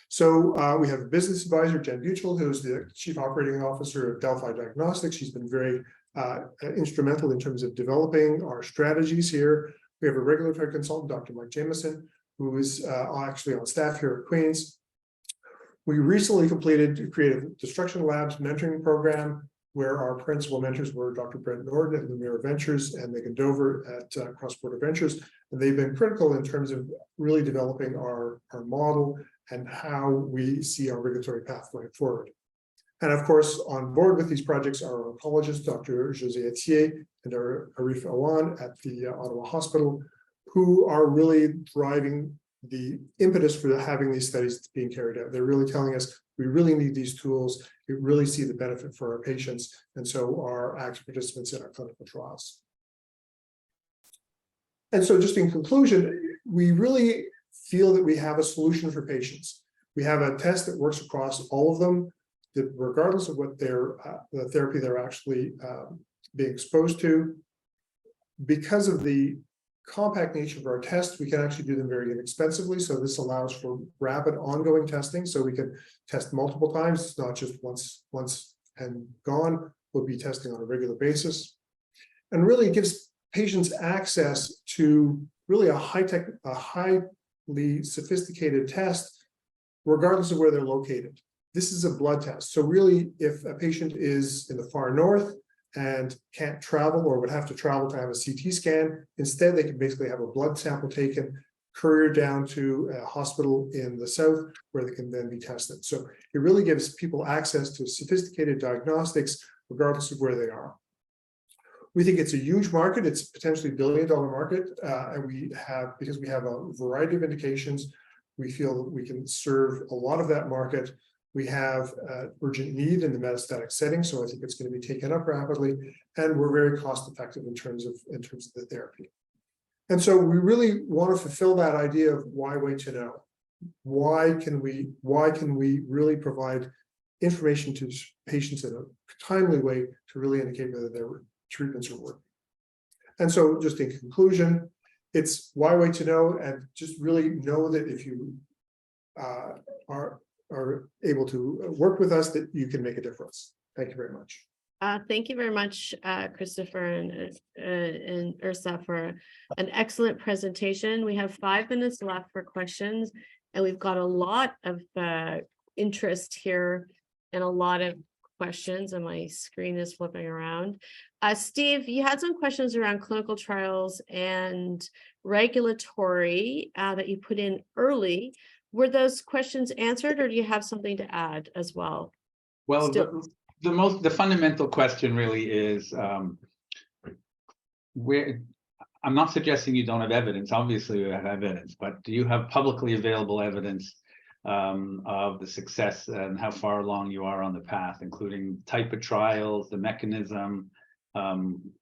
So we have a business advisor, Jen Buchel, who's the Chief Operating Officer of Delphi Diagnostics. She's been very instrumental in terms of developing our strategies here. We have a regulatory consultant, Dr. Mike Jameson, who is actually on staff here at Queen's. We recently completed a Creative Destruction Labs mentoring program where our principal mentors were Dr. Brent Norden at Lumira Ventures and Megan Dover at Cross Border Ventures. And they've been critical in terms of really developing our model and how we see our regulatory path going forward. And of course, on board with these projects are our oncologists, Dr. José Etier and Arif Awan at the Ottawa Hospital, who are really driving the impetus for having these studies being carried out. They're really telling us we really need these tools. We really see the benefit for our patients, and so are active participants in our clinical trials. And so just in conclusion, we really feel that we have a solution for patients. We have a test that works across all of them, that regardless of what the therapy they're actually being exposed to. Because of the compact nature of our tests, we can actually do them very inexpensively. So this allows for rapid ongoing testing. So we can test multiple times. It's not just once and gone. We'll be testing on a regular basis. And really gives patients access to really a high-tech, a highly sophisticated test, regardless of where they're located. This is a blood test. So really, if a patient is in the far north and can't travel or would have to travel to have a CT scan, instead they can basically have a blood sample taken, couriered down to a hospital in the south where they can then be tested. So it really gives people access to sophisticated diagnostics regardless of where they are. We think it's a huge market. It's potentially $1 billion market, and because we have a variety of indications, we feel that we can serve a lot of that market. We have urgent need in the metastatic setting, so I think it's going to be taken up rapidly, and we're very cost effective in terms of the therapy. And so we really want to fulfill that idea of why wait to know? Why can we really provide information to patients in a timely way to really indicate whether their treatments are working? And so just in conclusion, it's why wait to know, and just really know that if you are able to work with us, that you can make a difference. Thank you very much. Thank you very much, Christopher and Ursa, for an excellent presentation. We have 5 minutes left for questions, and we've got a lot of interest here and a lot of questions, and my screen is flipping around. Steve, you had some questions around clinical trials and regulatory that you put in early. Were those questions answered, or do you have something to add as well? Well, the fundamental question really is where. I'm not suggesting you don't have evidence. Obviously, you have evidence, but do you have publicly available evidence of the success and how far along you are on the path, including type of trials, the mechanism,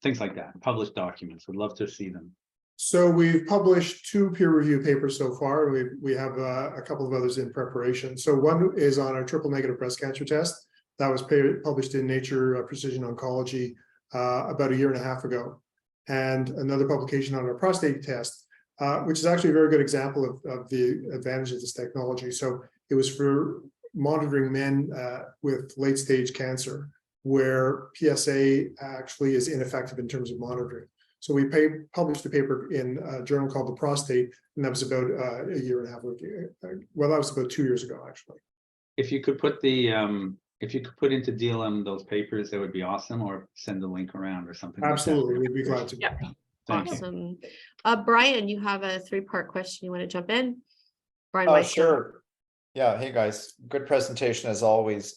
things like that? Published documents. Would love to see them. So we've published 2 peer-reviewed papers so far. We have a couple of others in preparation. So one is on our triple-negative breast cancer test that was published in Nature Precision Oncology about 1.5 years ago, and another publication on our prostate test, which is actually a very good example of the advantage of this technology. So it was for monitoring men with late-stage cancer, where PSA actually is ineffective in terms of monitoring. So we published a paper in a journal called The Prostate, and that was about 1.5 years ago. Well, that was about 2 years ago, actually. If you could put into DLM those papers, that would be awesome, or send the link around or something. Absolutely, we'd be glad to. Yeah. Thank Awesome. Brian, you have a 3-part question. You want to jump in? Brian, sure. Yeah. Hey guys, good presentation as always.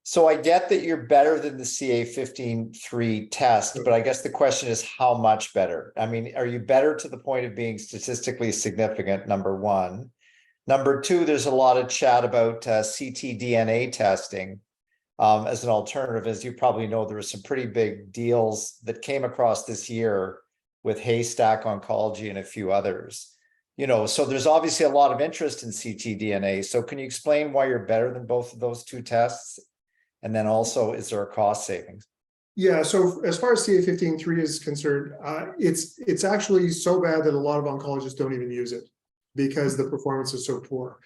So I get that you're better than the CA15-3 test, but I guess the question is how much better? I mean, are you better to the point of being statistically significant, number one? Number two, there's a lot of chat about ctDNA testing as an alternative. As you probably know, there were some pretty big deals that came across this year with Haystack Oncology and a few others. You know, so there's obviously a lot of interest in ctDNA. So can you explain why you're better than both of those 2 tests? And then also, is there a cost savings? Yeah, so as far as CA15-3 is concerned, it's actually so bad that a lot of oncologists don't even use it because the performance is so poor.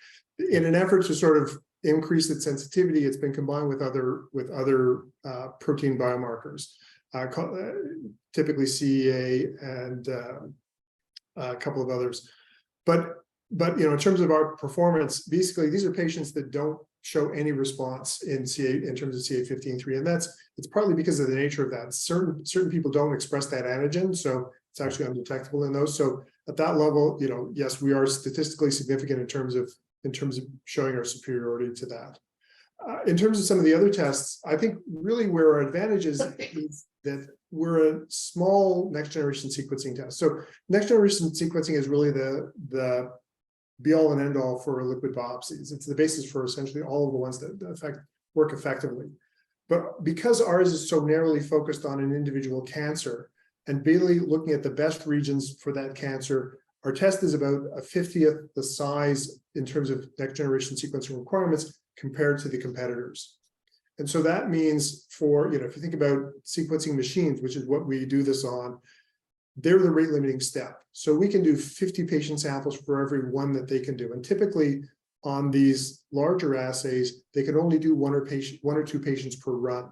In an effort to sort of increase its sensitivity, it's been combined with other protein biomarkers, typically CEA and a couple of others. But you know, in terms of our performance, basically these are patients that don't show any response in terms of CA15-3, and it's partly because of the nature of that. Certain people don't express that antigen, so it's actually undetectable in those. So at that level, yes, we are statistically significant in terms of showing our superiority to that. In terms of some of the other tests, I think really where our advantage is that we're a small next generation sequencing test. So next generation sequencing is really the be all and end all for liquid biopsies. It's the basis for essentially all of the ones that work effectively. But because ours is so narrowly focused on an individual cancer and really looking at the best regions for that cancer, our test is about a 50th the size in terms of next generation sequencing requirements compared to the competitors. And so that means for, if you think about sequencing machines, which is what we do this on, they're the rate limiting step. So we can do 50 patient samples for every one that they can do. And typically on these larger assays, they can only do one or two patients per run.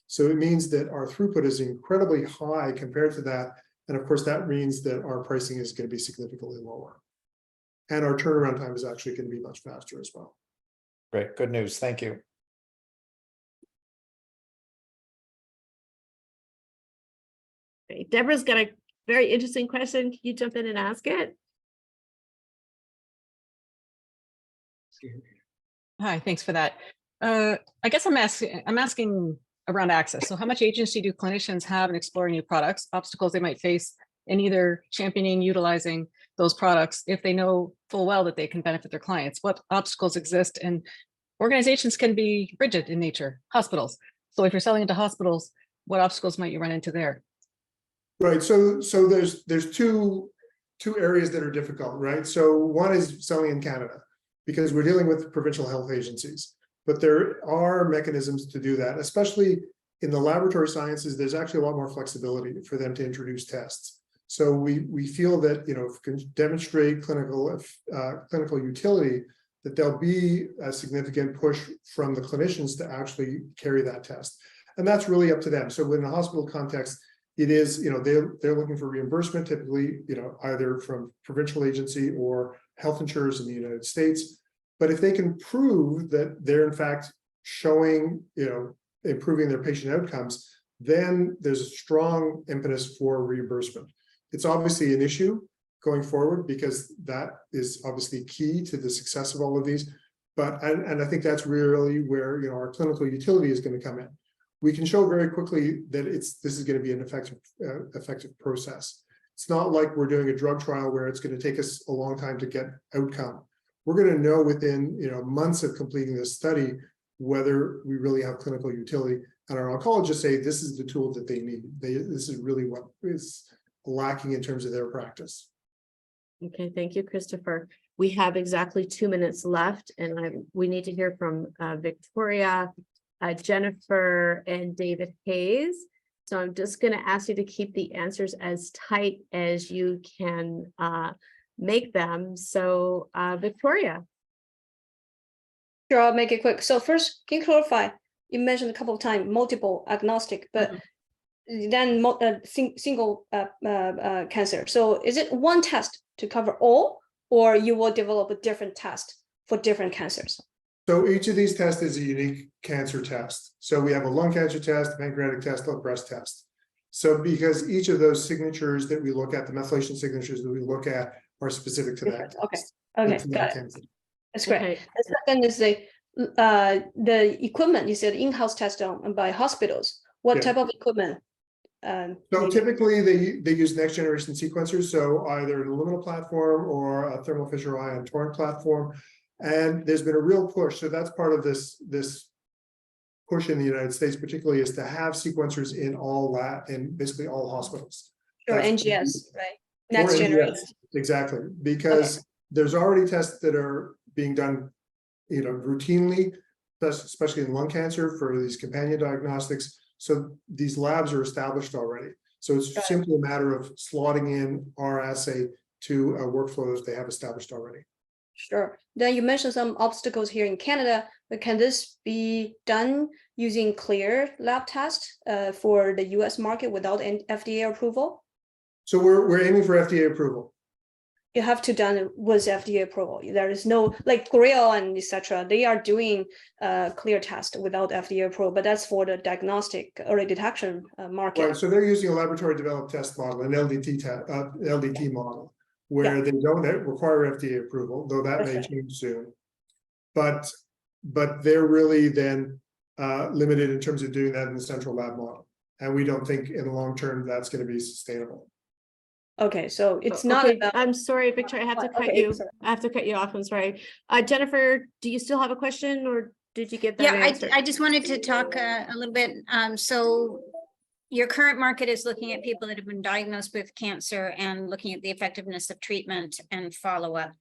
So it means that our throughput is incredibly high compared to that. And of course, that means that our pricing is going to be significantly lower. And our turnaround time is actually going to be much faster as well. Great, good news. Thank you. Okay, Deborah's got a very interesting question. Can you jump in and ask it? Hi, thanks for that. I guess I'm asking around access. So how much agency do clinicians have in exploring new products, obstacles they might face in either championing, utilizing those products if they know full well that they can benefit their clients? What obstacles exist? And organizations can be rigid in nature, hospitals. So if you're selling into hospitals, what obstacles might you run into there? Right. So there's two areas that are difficult, right? So one is selling in Canada because we're dealing with provincial health agencies, but there are mechanisms to do that, especially in the laboratory sciences. There's actually a lot more flexibility for them to introduce tests. So we feel that, if we can demonstrate clinical utility, that there'll be a significant push from the clinicians to actually carry that test. And that's really up to them. So in a hospital context, it is, they're looking for reimbursement, typically, either from provincial agency or health insurers in the United States. But if they can prove that they're in fact showing, improving their patient outcomes, then there's a strong impetus for reimbursement. It's obviously an issue going forward because that is obviously key to the success of all of these. But, and I think that's really where, our clinical utility is going to come in. We can show very quickly that this is going to be an effective process. It's not like we're doing a drug trial where it's going to take us a long time to get outcome. We're going to know within months of completing this study whether we really have clinical utility. And our oncologists say this is the tool that they need. This is really what is lacking in terms of their practice. Okay, thank you, Christopher. We have exactly 2 minutes left, and we need to hear from Victoria, Jennifer, and David Hayes. So I'm just going to ask you to keep the answers as tight as you can make them. So Victoria. Sure, I'll make it quick. So first, can you clarify? You mentioned a couple of times multiple agnostic, but then single cancer. So is it one test to cover all, or you will develop a different test for different cancers? So each of these tests is a unique cancer test. So we have a lung cancer test, a pancreatic test, a breast test. So because each of those signatures that we look at, the methylation signatures that we look at, are specific to that. Okay, got it. That's great. Okay. The second is the equipment. You said in-house test by hospitals. What type of equipment? So typically they use next generation sequencers. So either an Illumina platform or a Thermo Fisher Ion Torrent platform. And there's been a real push. So that's part of this push in the United States, particularly, is to have sequencers in basically all hospitals. Sure, NGS, right? Next generation. Exactly, because there's already tests that are being done, routinely, especially in lung cancer for these companion diagnostics. So these labs are established already. So it's simply a matter of slotting in our assay to a workflow that they have established already. Sure. Then you mentioned some obstacles here in Canada, but can this be done using clear lab test for the US market without FDA approval? So we're aiming for FDA approval. you have to done with FDA approval. There is no, like Grail and etc. They are doing clear test without FDA approval, but that's for the diagnostic early detection market. Right, so they're using a laboratory developed test model, an LDT model, where they don't require FDA approval, though that may change soon. But they're really then limited in terms of doing that in the central lab model. And we don't think in the long term that's going to be sustainable. Okay, so it's not Okay, about. I'm sorry, Victoria, I have to cut Okay, you. sorry. I have to cut you off. I'm sorry. Jennifer, do you still have a question or did you get that Yeah, answered? I just wanted to talk a little bit. So your current market is looking at people that have been diagnosed with cancer and looking at the effectiveness of treatment and follow-up.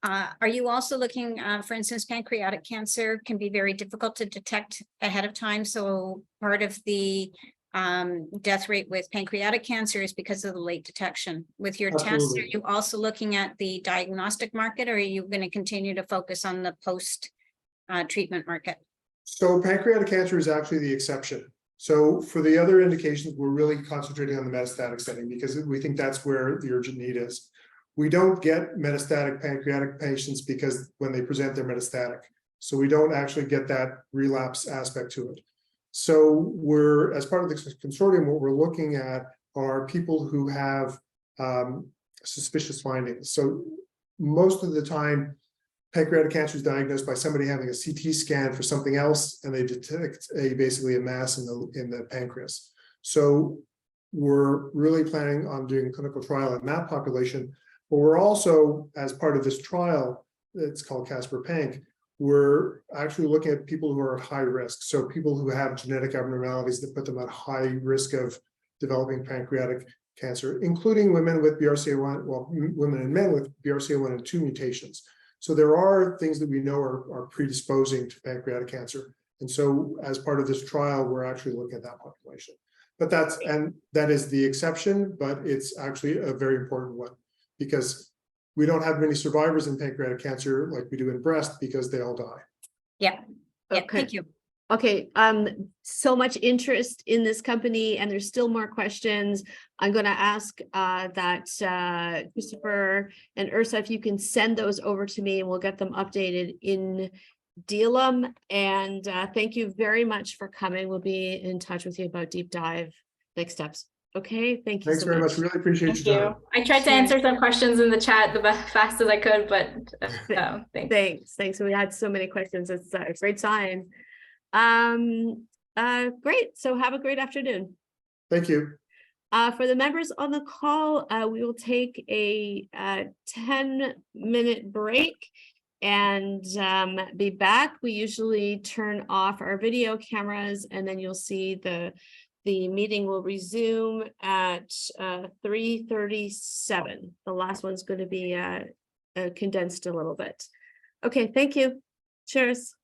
Are you also looking, for instance, pancreatic cancer can be very difficult to detect ahead of time. So part of the death rate with pancreatic cancer is because of the late detection. With your tests, are Absolutely. you also looking at the diagnostic market, or are you going to continue to focus on the post treatment market? So pancreatic cancer is actually the exception. So for the other indications, we're really concentrating on the metastatic setting because we think that's where the urgent need is. We don't get metastatic pancreatic patients because when they present, they're metastatic. So we don't actually get that relapse aspect to it. So we're, as part of the consortium, what we're looking at are people who have suspicious findings. So most of the time, pancreatic cancer is diagnosed by somebody having a CT scan for something else, and they detect basically a mass in the pancreas. So we're really planning on doing a clinical trial in that population. But we're also, as part of this trial, it's called Casper Panc, we're actually looking at people who are at high risk. So people who have genetic abnormalities that put them at high risk of developing pancreatic cancer, including women with BRCA1, well, women and men with BRCA1 and 2 mutations. So there are things that we know are predisposing to pancreatic cancer. And so as part of this trial, we're actually looking at that population. But that is the exception, but it's actually a very important one because we don't have many survivors in pancreatic cancer like we do in breast because they all die. Yeah. Yeah, Okay. thank you. Okay, so much interest in this company and there's still more questions. I'm going to ask that Christopher and Ursa, if you can send those over to me and we'll get them updated in Dealum. And thank you very much for coming. We'll be in touch with you about deep dive next steps. Okay, thank you. Thanks very much. Really appreciate Thank your you. time. I tried to answer some questions in the chat the fast as I could, but thanks. Thanks. We had so many questions. It's a great sign. Great. So have a great afternoon. Thank you. For the members on the call, we will take a 10-minute break and be back. We usually turn off our video cameras and then you'll see the meeting will resume at 3:37. The last one's going to be condensed a little bit. Okay, thank you. Cheers.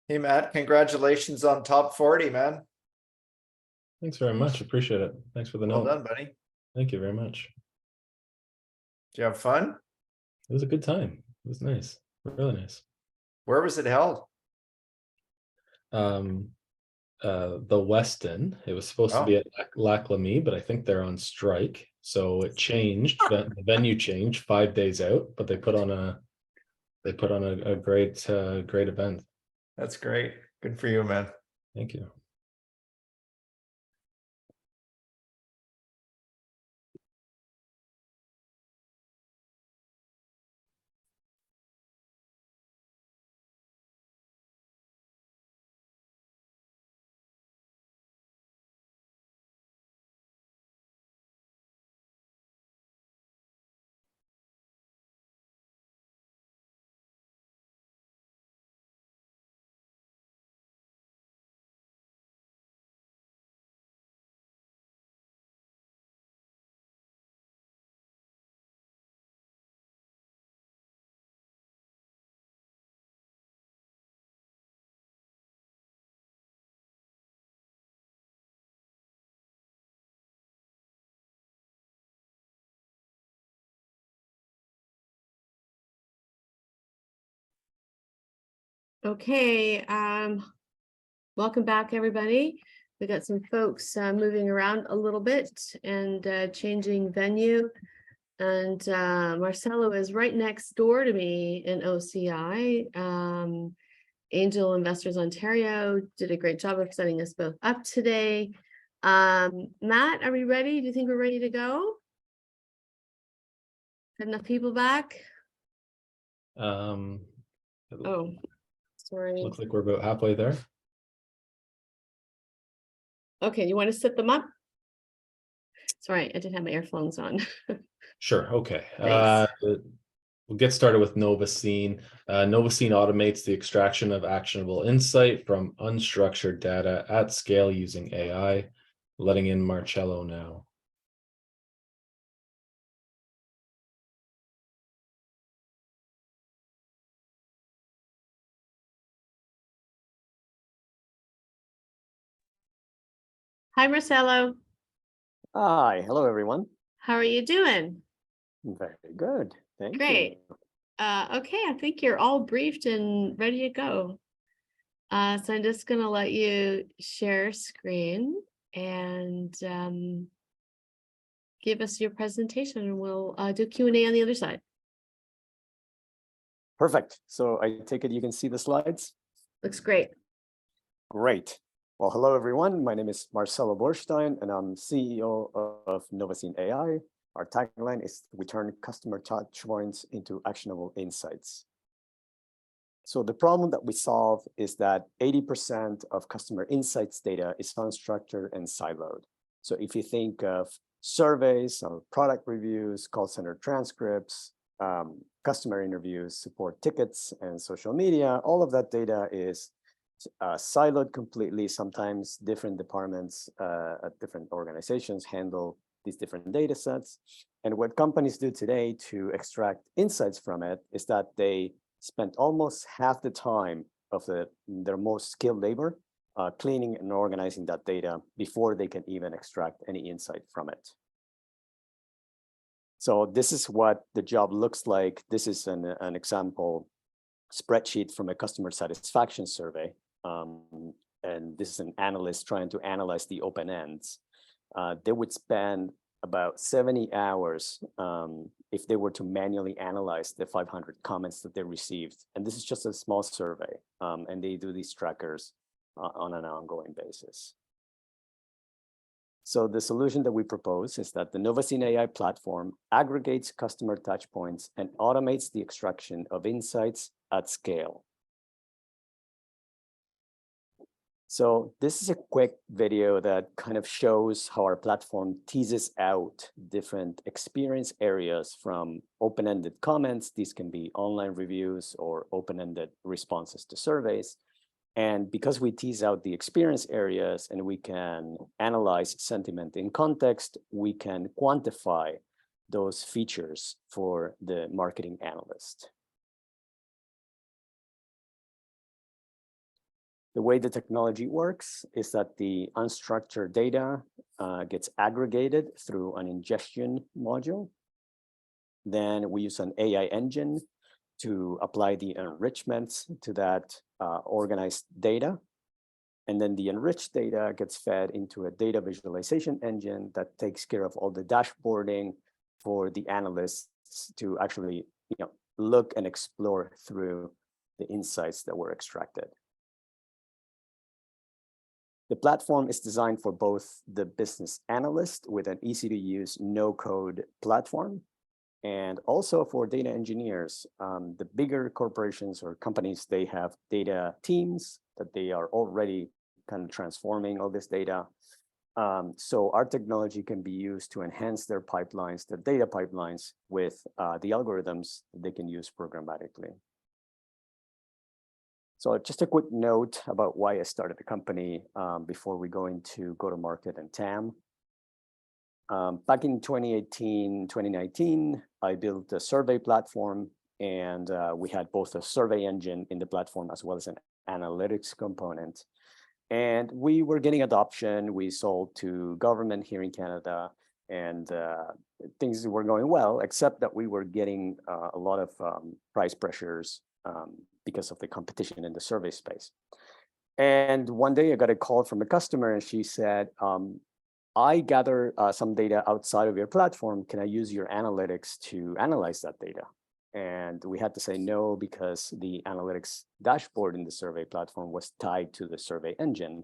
Hey, Matt, congratulations on top 40, man. Thanks very much. Appreciate it. Thanks for the Well note. done, buddy. Thank you very much. Did you have fun? It was a good time. It was nice. Really nice. Where was it held? The Westin. It was supposed to be at Lac Lamy, but I think they're on strike. So it changed. The venue changed 5 days out, but they put on a great great event. That's great. Good for you, man. Thank you. Okay, welcome back, everybody. We got some folks moving around a little bit and changing venue. And Marcelo is right next door to me in OCI. Angel Investors Ontario did a great job of setting us both up today. Matt, are we ready? Do you think we're ready to go? Got enough people back? Oh, sorry. looks like we're about halfway there. Okay, you want to set them up? Sorry, I didn't have my earphones on. Sure. Okay. Thanks. We'll get started with Novacine. Novacine automates the extraction of actionable insight from unstructured data at scale using AI. Letting in Marcello now. Hi, Marcelo. Hi, hello everyone. How are you doing? Very good, thank Great. you. Okay, I think you're all briefed and ready to go. So I'm just gonna let you share screen and give us your presentation, and we'll do Q&A on the other side. Perfect. So I take it you can see the slides? Looks great. Great. Well, hello everyone. My name is Marcelo Borstein and I'm CEO of Novacine AI. Our tagline is we turn customer touch points into actionable insights. So the problem that we solve is that 80% of customer insights data is unstructured and siloed. So if you think of surveys, product reviews, call center transcripts, customer interviews, support tickets, and social media, all of that data is siloed completely. Sometimes different departments at different organizations handle these different data sets. And what companies do today to extract insights from it is that they spend almost half the time of their most skilled labor cleaning and organizing that data before they can even extract any insight from it. So this is what the job looks like. This is an example spreadsheet from a customer satisfaction survey. And this is an analyst trying to analyze the open ends. They would spend about 70 hours if they were to manually analyze the 500 comments that they received. And this is just a small survey. And they do these trackers on an ongoing basis. So the solution that we propose is that the Novacine AI platform aggregates customer touchpoints and automates the extraction of insights at scale. So this is a quick video that kind of shows how our platform teases out different experience areas from open-ended comments. These can be online reviews or open-ended responses to surveys. And because we tease out the experience areas and we can analyze sentiment in context, we can quantify those features for the marketing analyst. The way the technology works is that the unstructured data gets aggregated through an ingestion module. Then we use an AI engine to apply the enrichments to that organized data. And then the enriched data gets fed into a data visualization engine that takes care of all the dashboarding for the analysts to actually, look and explore through the insights that were extracted. The platform is designed for both the business analyst with an easy to use no-code platform, and also for data engineers. The bigger corporations or companies, they have data teams that they are already kind of transforming all this data. So our technology can be used to enhance their pipelines, their data pipelines with the algorithms they can use programmatically. So just a quick note about why I started the company before we go into go-to-market and TAM. Back in 2018, 2019, I built a survey platform, and we had both a survey engine in the platform as well as an analytics component. And we were getting adoption. We sold to government here in Canada, and things were going well, except that we were getting a lot of price pressures because of the competition in the survey space. And one day I got a call from a customer, and she said, I gather some data outside of your platform. Can I use your analytics to analyze that data? And we had to say no, because the analytics dashboard in the survey platform was tied to the survey engine.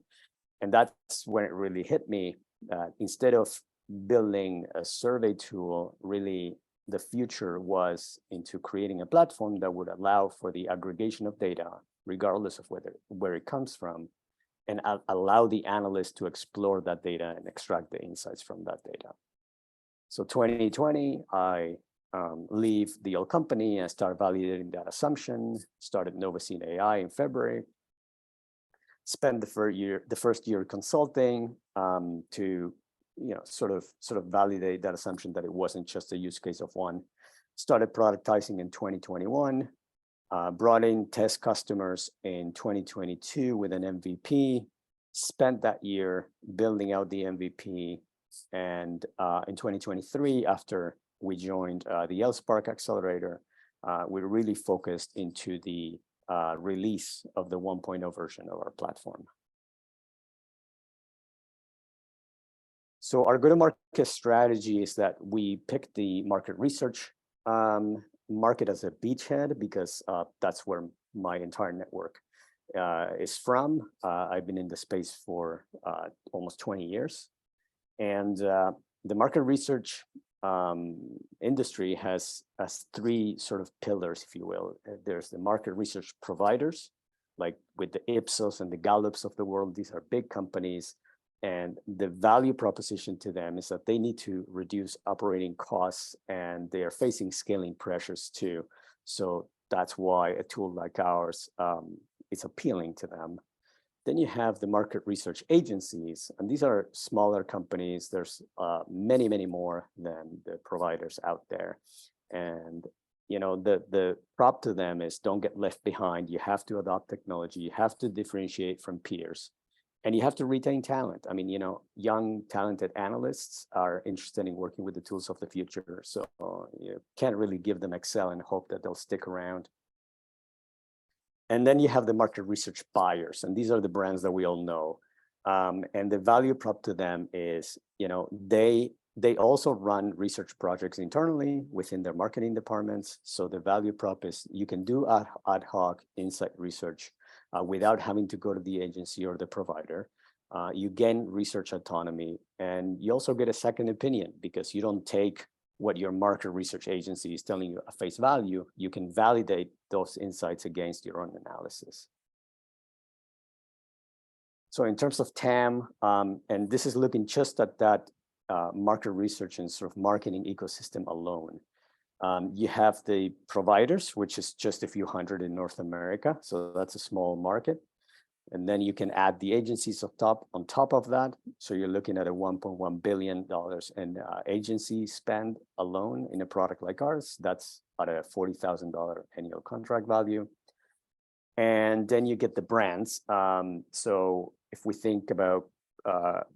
And that's when it really hit me that instead of building a survey tool, really the future was into creating a platform that would allow for the aggregation of data, regardless of where it comes from, and allow the analyst to explore that data and extract the insights from that data. So 2020, I leave the old company and start validating that assumption, started Novaseen AI in February, spent the first year consulting to sort of validate that assumption that it wasn't just a use case of one. Started productizing in 2021, brought in test customers in 2022 with an MVP, spent that year building out the MVP. And in 2023, after we joined the LSpark Accelerator, we really focused into the release of the 1.0 version of our platform. So our go-to-market strategy is that we pick the market research market as a beachhead, because that's where my entire network is from. I've been in the space for almost 20 years. And the market research industry has three sort of pillars, if you will. There's the market research providers, like with the Ipsos and the Gallups of the world. These are big companies. And the value proposition to them is that they need to reduce operating costs, and they are facing scaling pressures too. So that's why a tool like ours is appealing to them. Then you have the market research agencies, and these are smaller companies. There's many, many more than the providers out there. And the prop to them is don't get left behind. You have to adopt technology. You have to differentiate from peers. And you have to retain talent. I mean, young, talented analysts are interested in working with the tools of the future. So you can't really give them Excel and hope that they'll stick around. And then you have the market research buyers, and these are the brands that we all know. And the value prop to them is, they also run research projects internally within their marketing departments. So the value prop is you can do ad hoc insight research without having to go to the agency or the provider. You gain research autonomy, and you also get a second opinion, because you don't take what your market research agency is telling you at face value. You can validate those insights against your own analysis. So in terms of TAM, and this is looking just at that market research and sort of marketing ecosystem alone. You have the providers, which is just a few hundred in North America. So that's a small market. And then you can add the agencies on top of that. So you're looking at a $1.1 billion in agency spend alone in a product like ours. That's at a $40,000 annual contract value. And then you get the brands. So if we think about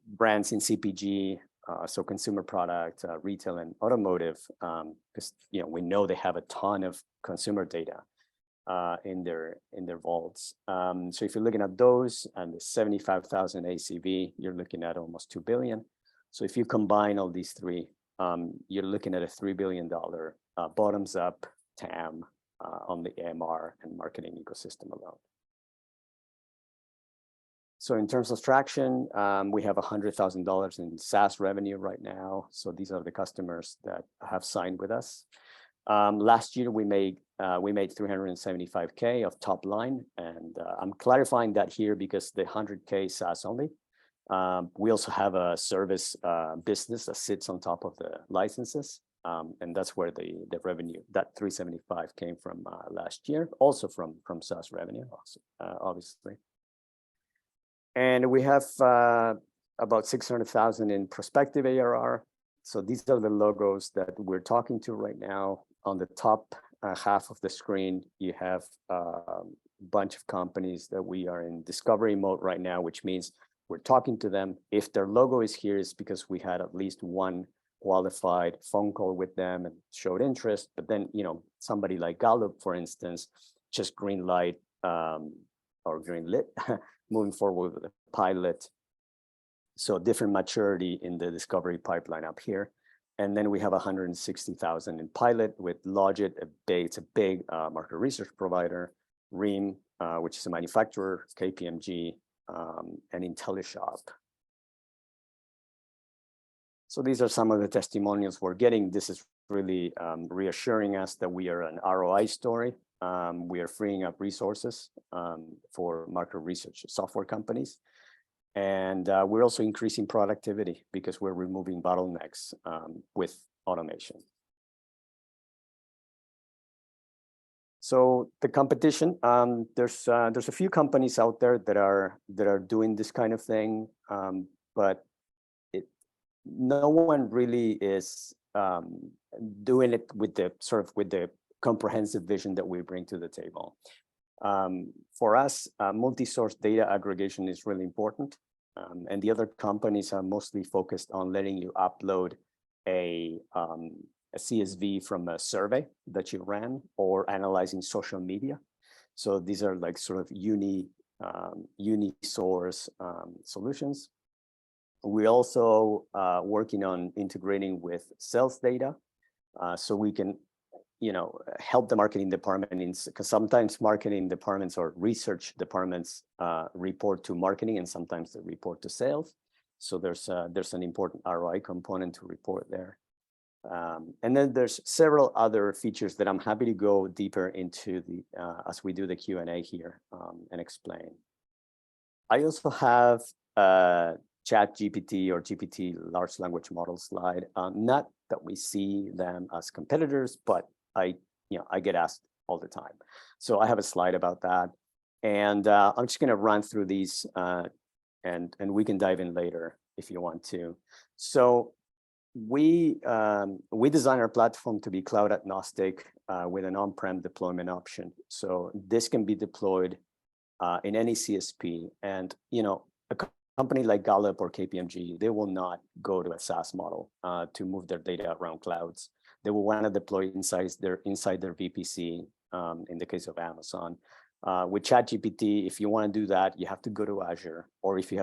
brands in CPG, so consumer product, retail, and automotive, because we know they have a ton of consumer data in their vaults. So if you're looking at those and the 75,000 ACV, you're looking at almost 2 billion. So if you combine all these three, you're looking at a $3 billion bottoms up TAM on the AMR and marketing ecosystem alone. So in terms of traction, we have $100,000 in SaaS revenue right now. So these are the customers that have signed with us. Last year, we made 375K of top line, and I'm clarifying that here because the 100K SaaS only. We also have a service business that sits on top of the licenses, and that's where the revenue, that 375 came from last year, also from SaaS revenue, obviously. And we have about 600,000 in prospective ARR. So these are the logos that we're talking to right now. On the top half of the screen, you have a bunch of companies that we are in discovery mode right now, which means we're talking to them. If their logo is here, it's because we had at least one qualified phone call with them and showed interest. But then, somebody like Gallup, for instance, just green light or green lit, moving forward with a pilot. So different maturity in the discovery pipeline up here. And then we have 160,000 in pilot with Logit, it's a big market research provider, Ream, which is a manufacturer, KPMG, and IntelliShop. So these are some of the testimonials we're getting. This is really reassuring us that we are an ROI story. We are freeing up resources for market research software companies. And we're also increasing productivity because we're removing bottlenecks with automation. So the competition, there's a few companies out there that are doing this kind of thing, but no one really is doing it with the comprehensive vision that we bring to the table. For us, multi-source data aggregation is really important. And the other companies are mostly focused on letting you upload a CSV from a survey that you ran or analyzing social media. So these are like sort of uni-source solutions. We also working on integrating with sales data so we can help the marketing department, because sometimes marketing departments or research departments report to marketing and sometimes they report to sales. So there's an important ROI component to report there. And then there's several other features that I'm happy to go deeper into as we do the Q&A here and explain. I also have a ChatGPT or GPT large language model slide. Not that we see them as competitors, but I get asked all the time. So I have a slide about that. And I'm just going to run through these and we can dive in later if you want to. So we design our platform to be cloud agnostic with an on-prem deployment option. So this can be deployed in any CSP. And a company like Gallup or KPMG, they will not go to a SaaS model to move their data around clouds. They will want to deploy inside their VPC. In the case of Amazon, with ChatGPT, if you want to do that, you have to go to Azure, or you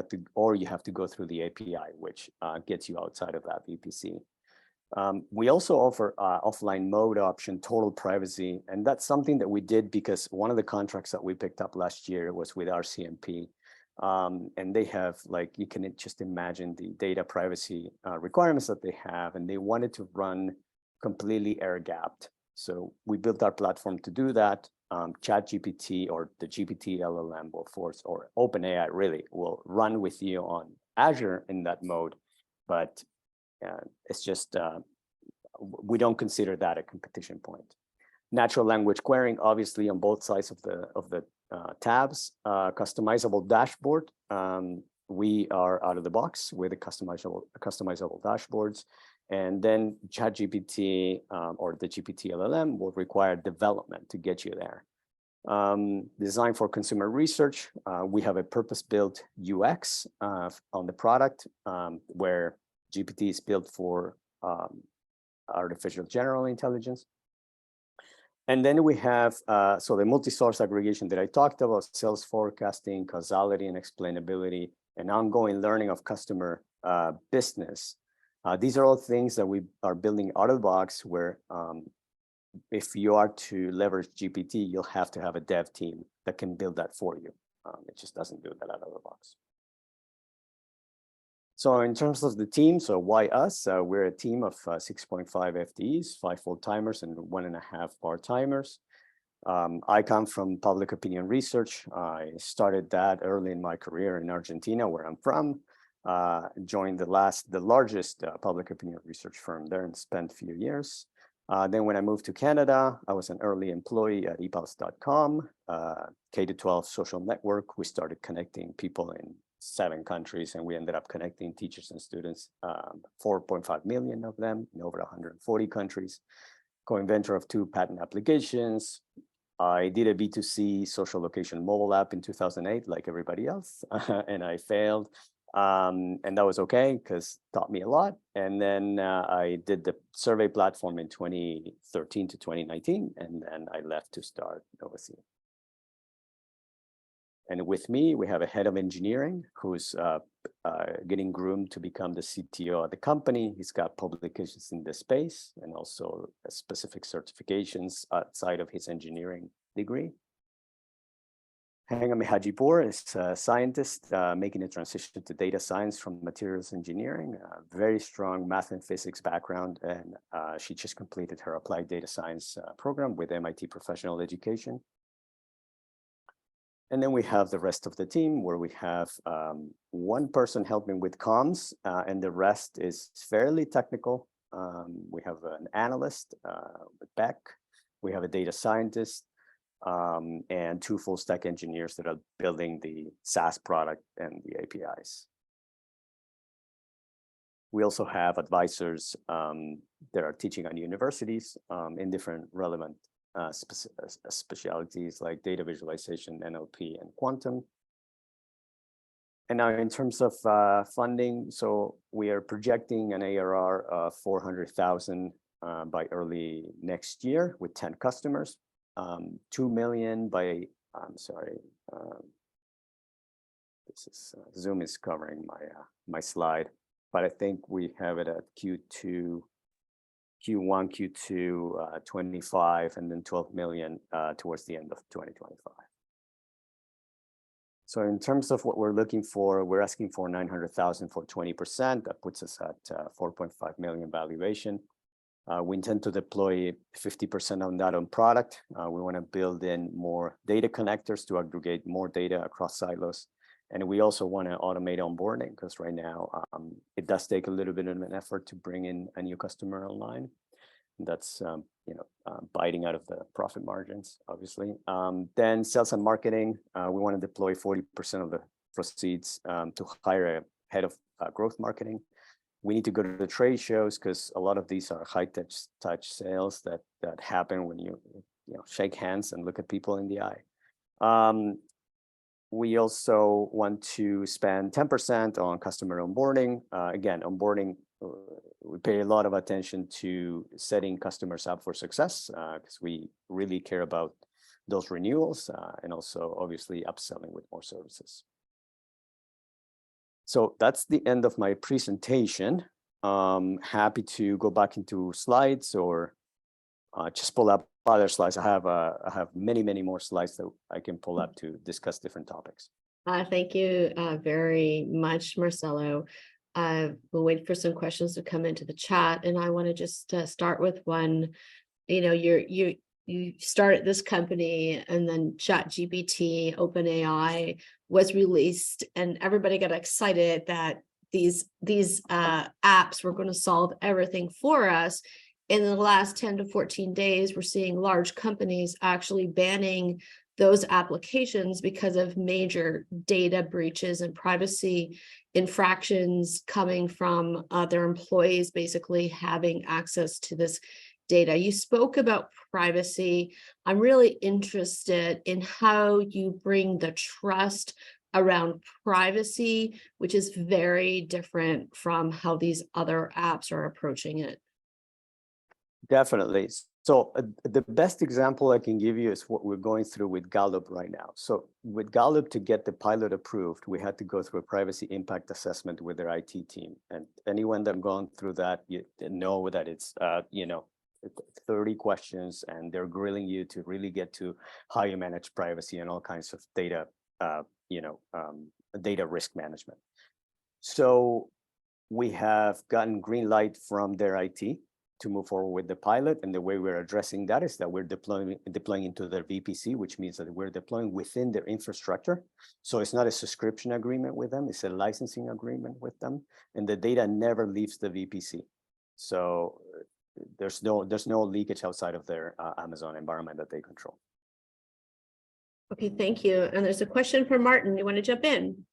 have to go through the API, which gets you outside of that VPC. We also offer offline mode option, total privacy, and that's something that we did because one of the contracts that we picked up last year was with RCMP. And they have, like, you can just imagine the data privacy requirements that they have, and they wanted to run completely air-gapped. So we built our platform to do that. ChatGPT or the GPT LLM will force, or OpenAI really will run with you on Azure in that mode, but it's just, we don't consider that a competition point. Natural language querying, obviously on both sides of the tabs, customizable dashboard. We are out of the box with the customizable dashboards. And then ChatGPT or the GPT LLM will require development to get you there. Designed for consumer research. We have a purpose-built UX on the product where GPT is built for artificial general intelligence. And then we have, so the multi-source aggregation that I talked about, sales forecasting, causality and explainability, and ongoing learning of customer business. These are all things that we are building out of the box where if you are to leverage GPT, you'll have to have a dev team that can build that for you. It just doesn't do that out of the box. So in terms of the team, so why us? We're a team of 6.5 FTEs, 5 full-timers and 1.5 part-timers. I come from public opinion research. I started that early in my career in Argentina, where I'm from. Joined the largest public opinion research firm there and spent a few years. Then when I moved to Canada, I was an early employee at epals.com, K-12 social network. We started connecting people in 7 countries, and we ended up connecting teachers and students, 4.5 million of them in over 140 countries. Co-inventor of 2 patent applications. I did a B2C social location mobile app in 2008, like everybody else, and I failed. And that was okay because it taught me a lot. And then I did the survey platform in 2013 to 2019, and then I left to start Novacine. And with me, we have a head of engineering who's getting groomed to become the CTO of the company. He's got publications in the space and also specific certifications outside of his engineering degree. Hangami Hajipur is a scientist making a transition to data science from materials engineering, a very strong math and physics background, and she just completed her applied data science program with MIT Professional Education. And then we have the rest of the team where we have 1 person helping with comms and the rest is fairly technical. We have an analyst with Beck. We have a data scientist. And 2 full stack engineers that are building the SaaS product and the APIs. We also have advisors that are teaching on universities in different relevant specialties like data visualization, NLP, and quantum. And now in terms of funding, so we are projecting an ARR of 400,000 by early next year with 10 customers. 2 million by, I'm sorry, this is Zoom is covering my slide, but I think we have it at Q1, Q2, 25, and then 12 million towards the end of 2025. So in terms of what we're looking for, we're asking for 900,000 for 20%. That puts us at 4.5 million valuation. We intend to deploy 50% on that on product. We want to build in more data connectors to aggregate more data across silos. And we also want to automate onboarding because right now it does take a little bit of an effort to bring in a new customer online. That's biting out of the profit margins, obviously. Then sales and marketing, we want to deploy 40% of the proceeds to hire a head of growth marketing. We need to go to the trade shows because a lot of these are high touch sales that happen when you shake hands and look at people in the eye. We also want to spend 10% on customer onboarding. Again, onboarding, we pay a lot of attention to setting customers up for success because we really care about those renewals and also obviously upselling with more services. So that's the end of my presentation. Happy to go back into slides or just pull up other slides. I have many more slides that I can pull up to discuss different topics. Thank you very much, Marcelo. We'll wait for some questions to come into the chat, and I want to just start with one. You started this company, and then ChatGPT, OpenAI was released, and everybody got excited that these apps were going to solve everything for us. In the last 10 to 14 days, we're seeing large companies actually banning those applications because of major data breaches and privacy infractions coming from their employees basically having access to this data. You spoke about privacy. I'm really interested in how you bring the trust around privacy, which is very different from how these other apps are approaching it. Definitely. So the best example I can give you is what we're going through with Gallup right now. So with Gallup, to get the pilot approved, we had to go through a privacy impact assessment with their IT team. And anyone that gone through that, you know that it's, 30 questions, and they're grilling you to really get to how you manage privacy and all kinds of data, data risk management. So we have gotten green light from their IT to move forward with the pilot. And the way we're addressing that is that we're deploying into their VPC, which means that we're deploying within their infrastructure. So it's not a subscription agreement with them, it's a licensing agreement with them. And the data never leaves the VPC. So there's no leakage outside of their Amazon environment that they control. Okay, thank you. And there's a question for Martin. You want to jump in?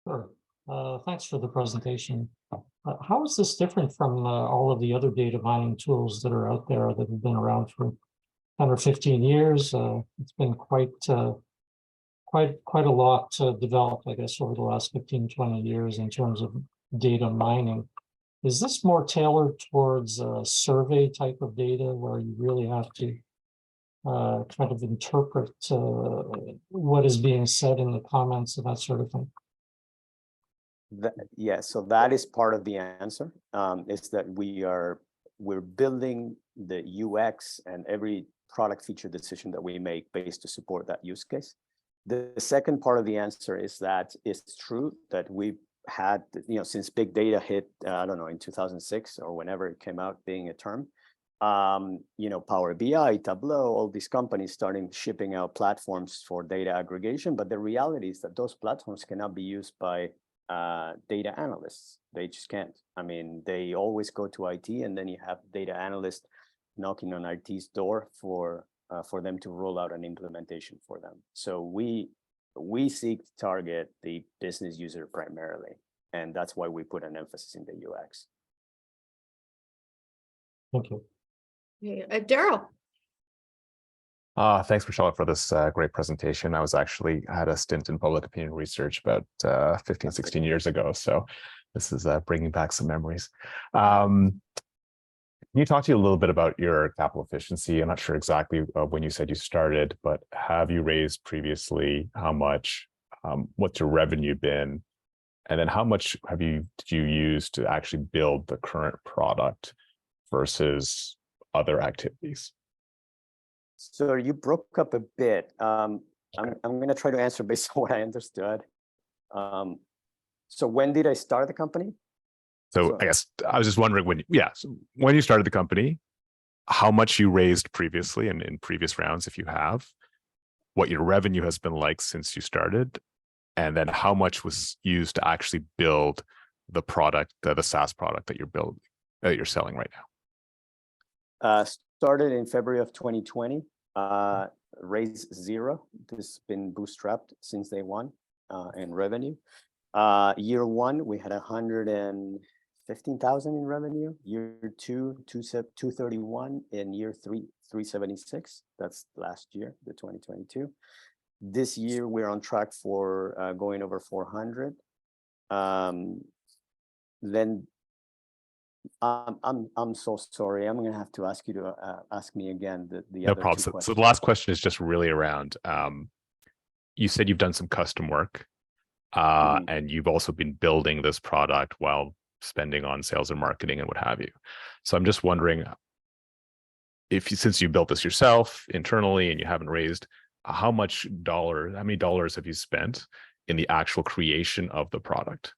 Sure. Thanks for the presentation. How is this different from all of the other data mining tools that are out there that have been around for 10 or 15 years? It's been quite a lot developed, I guess, over the last 15, 20 years in terms of data mining. Is this more tailored towards a survey type of data where you really have to kind of interpret what is being said in the comments and that sort of thing? Yeah, so that is part of the answer. Is that we're building the UX and every product feature decision that we make based to support that use case. The second part of the answer is that it's true that we've had, since big data hit, I don't know, in 2006 or whenever it came out being a term, Power BI, Tableau, all these companies starting shipping out platforms for data aggregation. But the reality is that those platforms cannot be used by data analysts. They just can't. I mean, they always go to IT, and then you have data analysts knocking on IT's door for them to roll out an implementation for them. So we seek to target the business user primarily, and that's why we put an emphasis in the UX. Thank you. Okay, Daryl. Thanks, Michelle, for this great presentation. I had a stint in public opinion research about 15, 16 years ago. So this is bringing back some memories. Can you talk to you a little bit about your capital efficiency? I'm not sure exactly when you said you started, but have you raised previously? How much? What's your revenue been? And then how much did you use to actually build the current product versus other activities? So you broke up a bit. I'm going to try to answer based on what I understood. So when did I start the company? So I guess I was just wondering when you started the company, how much you raised previously and in previous rounds, if you have, what your revenue has been like since you started, and then how much was used to actually build the product, the SaaS product that you're selling right now. Started in February of 2020, raised zero. This has been bootstrapped since day one in revenue. Year one, we had 115,000 in revenue. Year two, 231. In year three, 376. That's last year, the 2022. This year, we're on track for going over 400. Then I'm so sorry. I'm going to have to ask you to ask me again the no other problem. two questions. So the last question is just really around. You said you've done some custom work, and you've also been building this product while spending on sales and marketing and what have you. So I'm just wondering, since you built this yourself internally and you haven't raised, how many dollars have you spent in the actual creation of the product?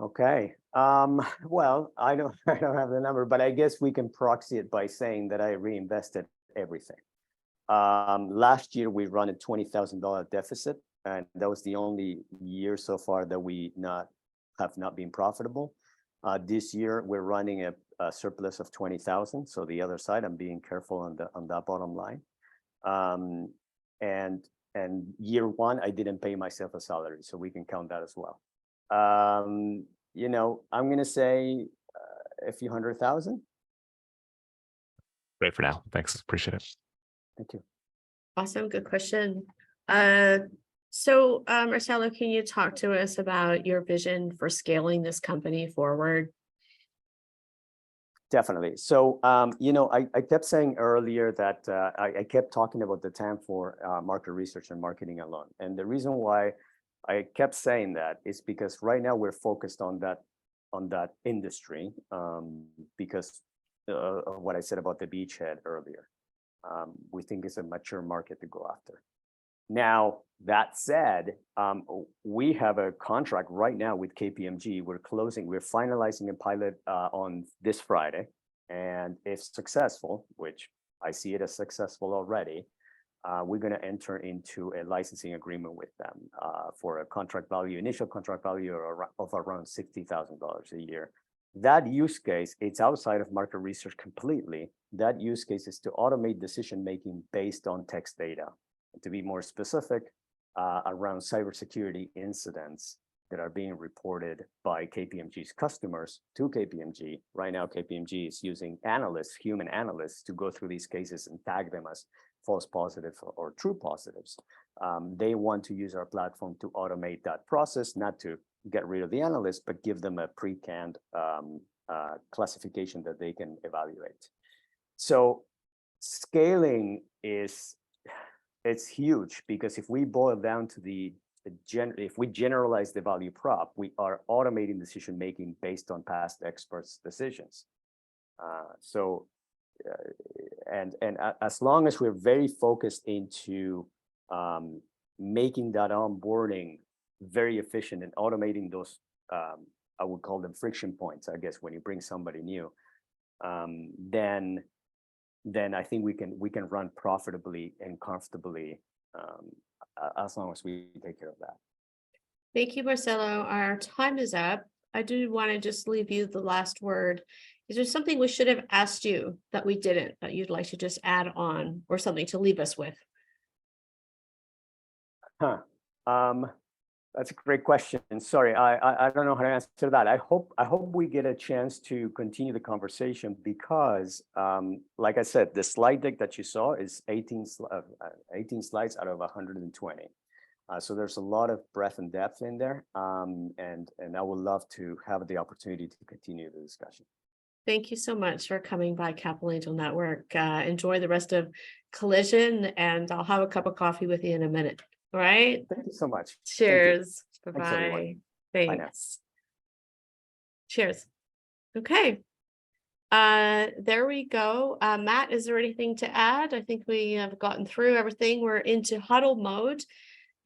Okay. Well, I don't have the number, but I guess we can proxy it by saying that I reinvested everything. Last year we run a $20,000 deficit, and that was the only year so far that we have not been profitable. This year we're running a surplus of 20,000. So the other side, I'm being careful on that bottom line. And year one, I didn't pay myself a salary, so we can count that as well. You know, I'm gonna say a few 100,000. Great for now. Thanks. Appreciate it. Thank you. Awesome, good question. Marcelo, can you talk to us about your vision for scaling this company forward? Definitely. So, you know, I kept saying earlier that I kept talking about the TAM for market research and marketing alone. And the reason why I kept saying that is because right now we're focused on that industry because of what I said about the beachhead earlier. We think it's a mature market to go after. Now, that said, we have a contract right now with KPMG. We're finalizing a pilot on this Friday. And if successful, which I see it as successful already, we're going to enter into a licensing agreement with them for a initial contract value of around $60,000 a year. That use case, it's outside of market research completely. That use case is to automate decision-making based on text data. To be more specific, around cybersecurity incidents that are being reported by KPMG's customers to KPMG. Right now, KPMG is using human analysts, to go through these cases and tag them as false positives or true positives. They want to use our platform to automate that process, not to get rid of the analysts, but give them a pre-canned classification that they can evaluate. So scaling it's huge, because if we boil down to if we generalize the value prop, we are automating decision making based on past experts' decisions. And as long as we're very focused into making that onboarding very efficient and automating those, I would call them friction points, I guess, when you bring somebody new, then I think we can run profitably and comfortably as long as we take care of that. Thank you, Marcelo. Our time is up. I do want to just leave you the last word. Is there something we should have asked you that we didn't, that you'd like to just add on, or something to leave us with? That's a great question. Sorry, I don't know how to answer that. I hope we get a chance to continue the conversation, because, like I said, the slide deck that you saw is 18 slides out of 120. So there's a lot of breadth and depth in there, and I would love to have the opportunity to continue the discussion. Thank you so much for coming by Capital Angel Network. Enjoy the rest of Collision, and I'll have a cup of coffee with you in a minute. All right. Thank you so much. Cheers. Thanks, Bye-bye. everyone. Thanks. Cheers. Okay. There we go. Matt, is there anything to add? I think we have gotten through everything. We're into huddle mode.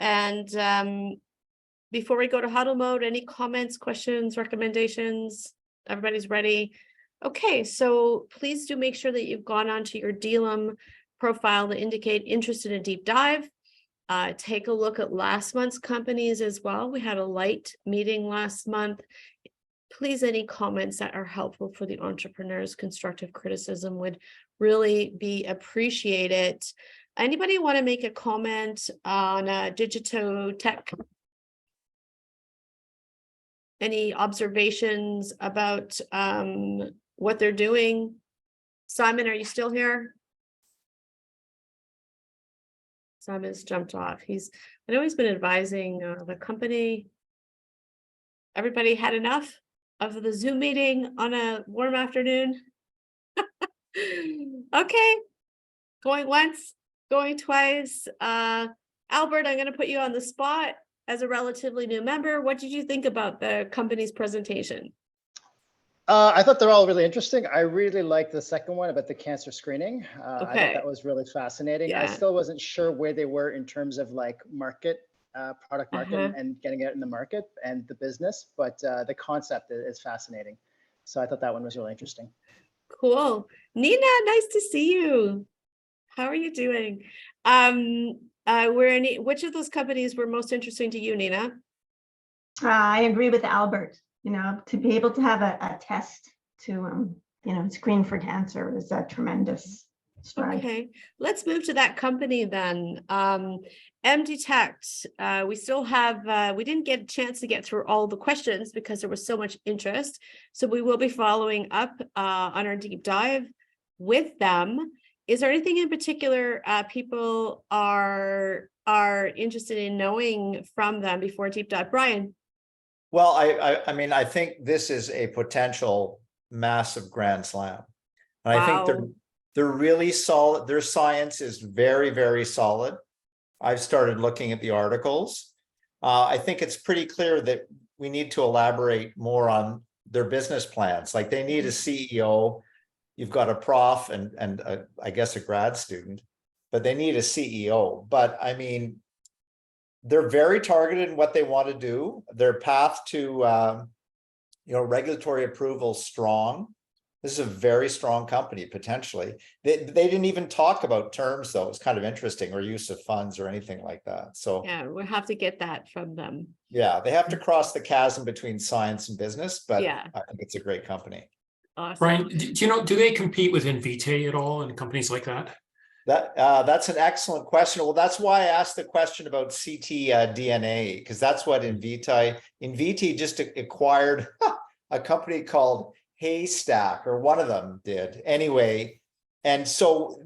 And before we go to huddle mode, any comments, questions, recommendations? Everybody's ready. Okay, so please do make sure that you've gone onto your DLUM profile to indicate interest in a deep dive. Take a look at last month's companies as well. We had a light meeting last month. Please, any comments that are helpful for the entrepreneurs, constructive criticism would really be appreciated. Anybody want to make a comment on Digito Tech? Any observations about what they're doing? Simon, are you still here? Simon's jumped off. I know he's been advising the company. Everybody had enough of the Zoom meeting on a warm afternoon. Okay, going once, going twice. Albert, I'm going to put you on the spot as a relatively new member. What did you think about the company's presentation? I thought they're all really interesting. I really liked the second one about the cancer screening. I thought that was really fascinating. I still wasn't sure where they were in terms of like product market and getting it in the market and the business, but the concept is fascinating. So I thought that one was really interesting. Cool. Nina, nice to see you. How are you doing? Which of those companies were most interesting to you, Nina? I agree with Albert. You know, to be able to have a test to, screen for cancer is tremendous. Okay, let's move to that company then. MDetect, we still have, we didn't get a chance to get through all the questions because there was so much interest. So we will be following up on our deep dive with them. Is there anything in particular people are interested in knowing from them before deep dive? Brian? Well, I mean, I think this is a potential massive grand slam. And I think they're really solid. Their science is very, very solid. I've started looking at the articles. I think it's pretty clear that we need to elaborate more on their business plans. Like they need a CEO. You've got a prof and I guess a grad student, but they need a CEO. But I mean, they're very targeted in what they want to do. Their path to regulatory approval strong. This is a very strong company, potentially. They didn't even talk about terms, though. It's kind of interesting, or use of funds or anything like that. So yeah, we'll have to get that from them. Yeah, they have to cross the chasm between science and business, but yeah. I think it's a great company. Awesome. Brian, do they compete with Invitae at all and companies like that? That's an excellent question. Well, that's why I asked the question about ctDNA, because that's what Invitae just acquired a company called Haystack, or one of them did anyway. And so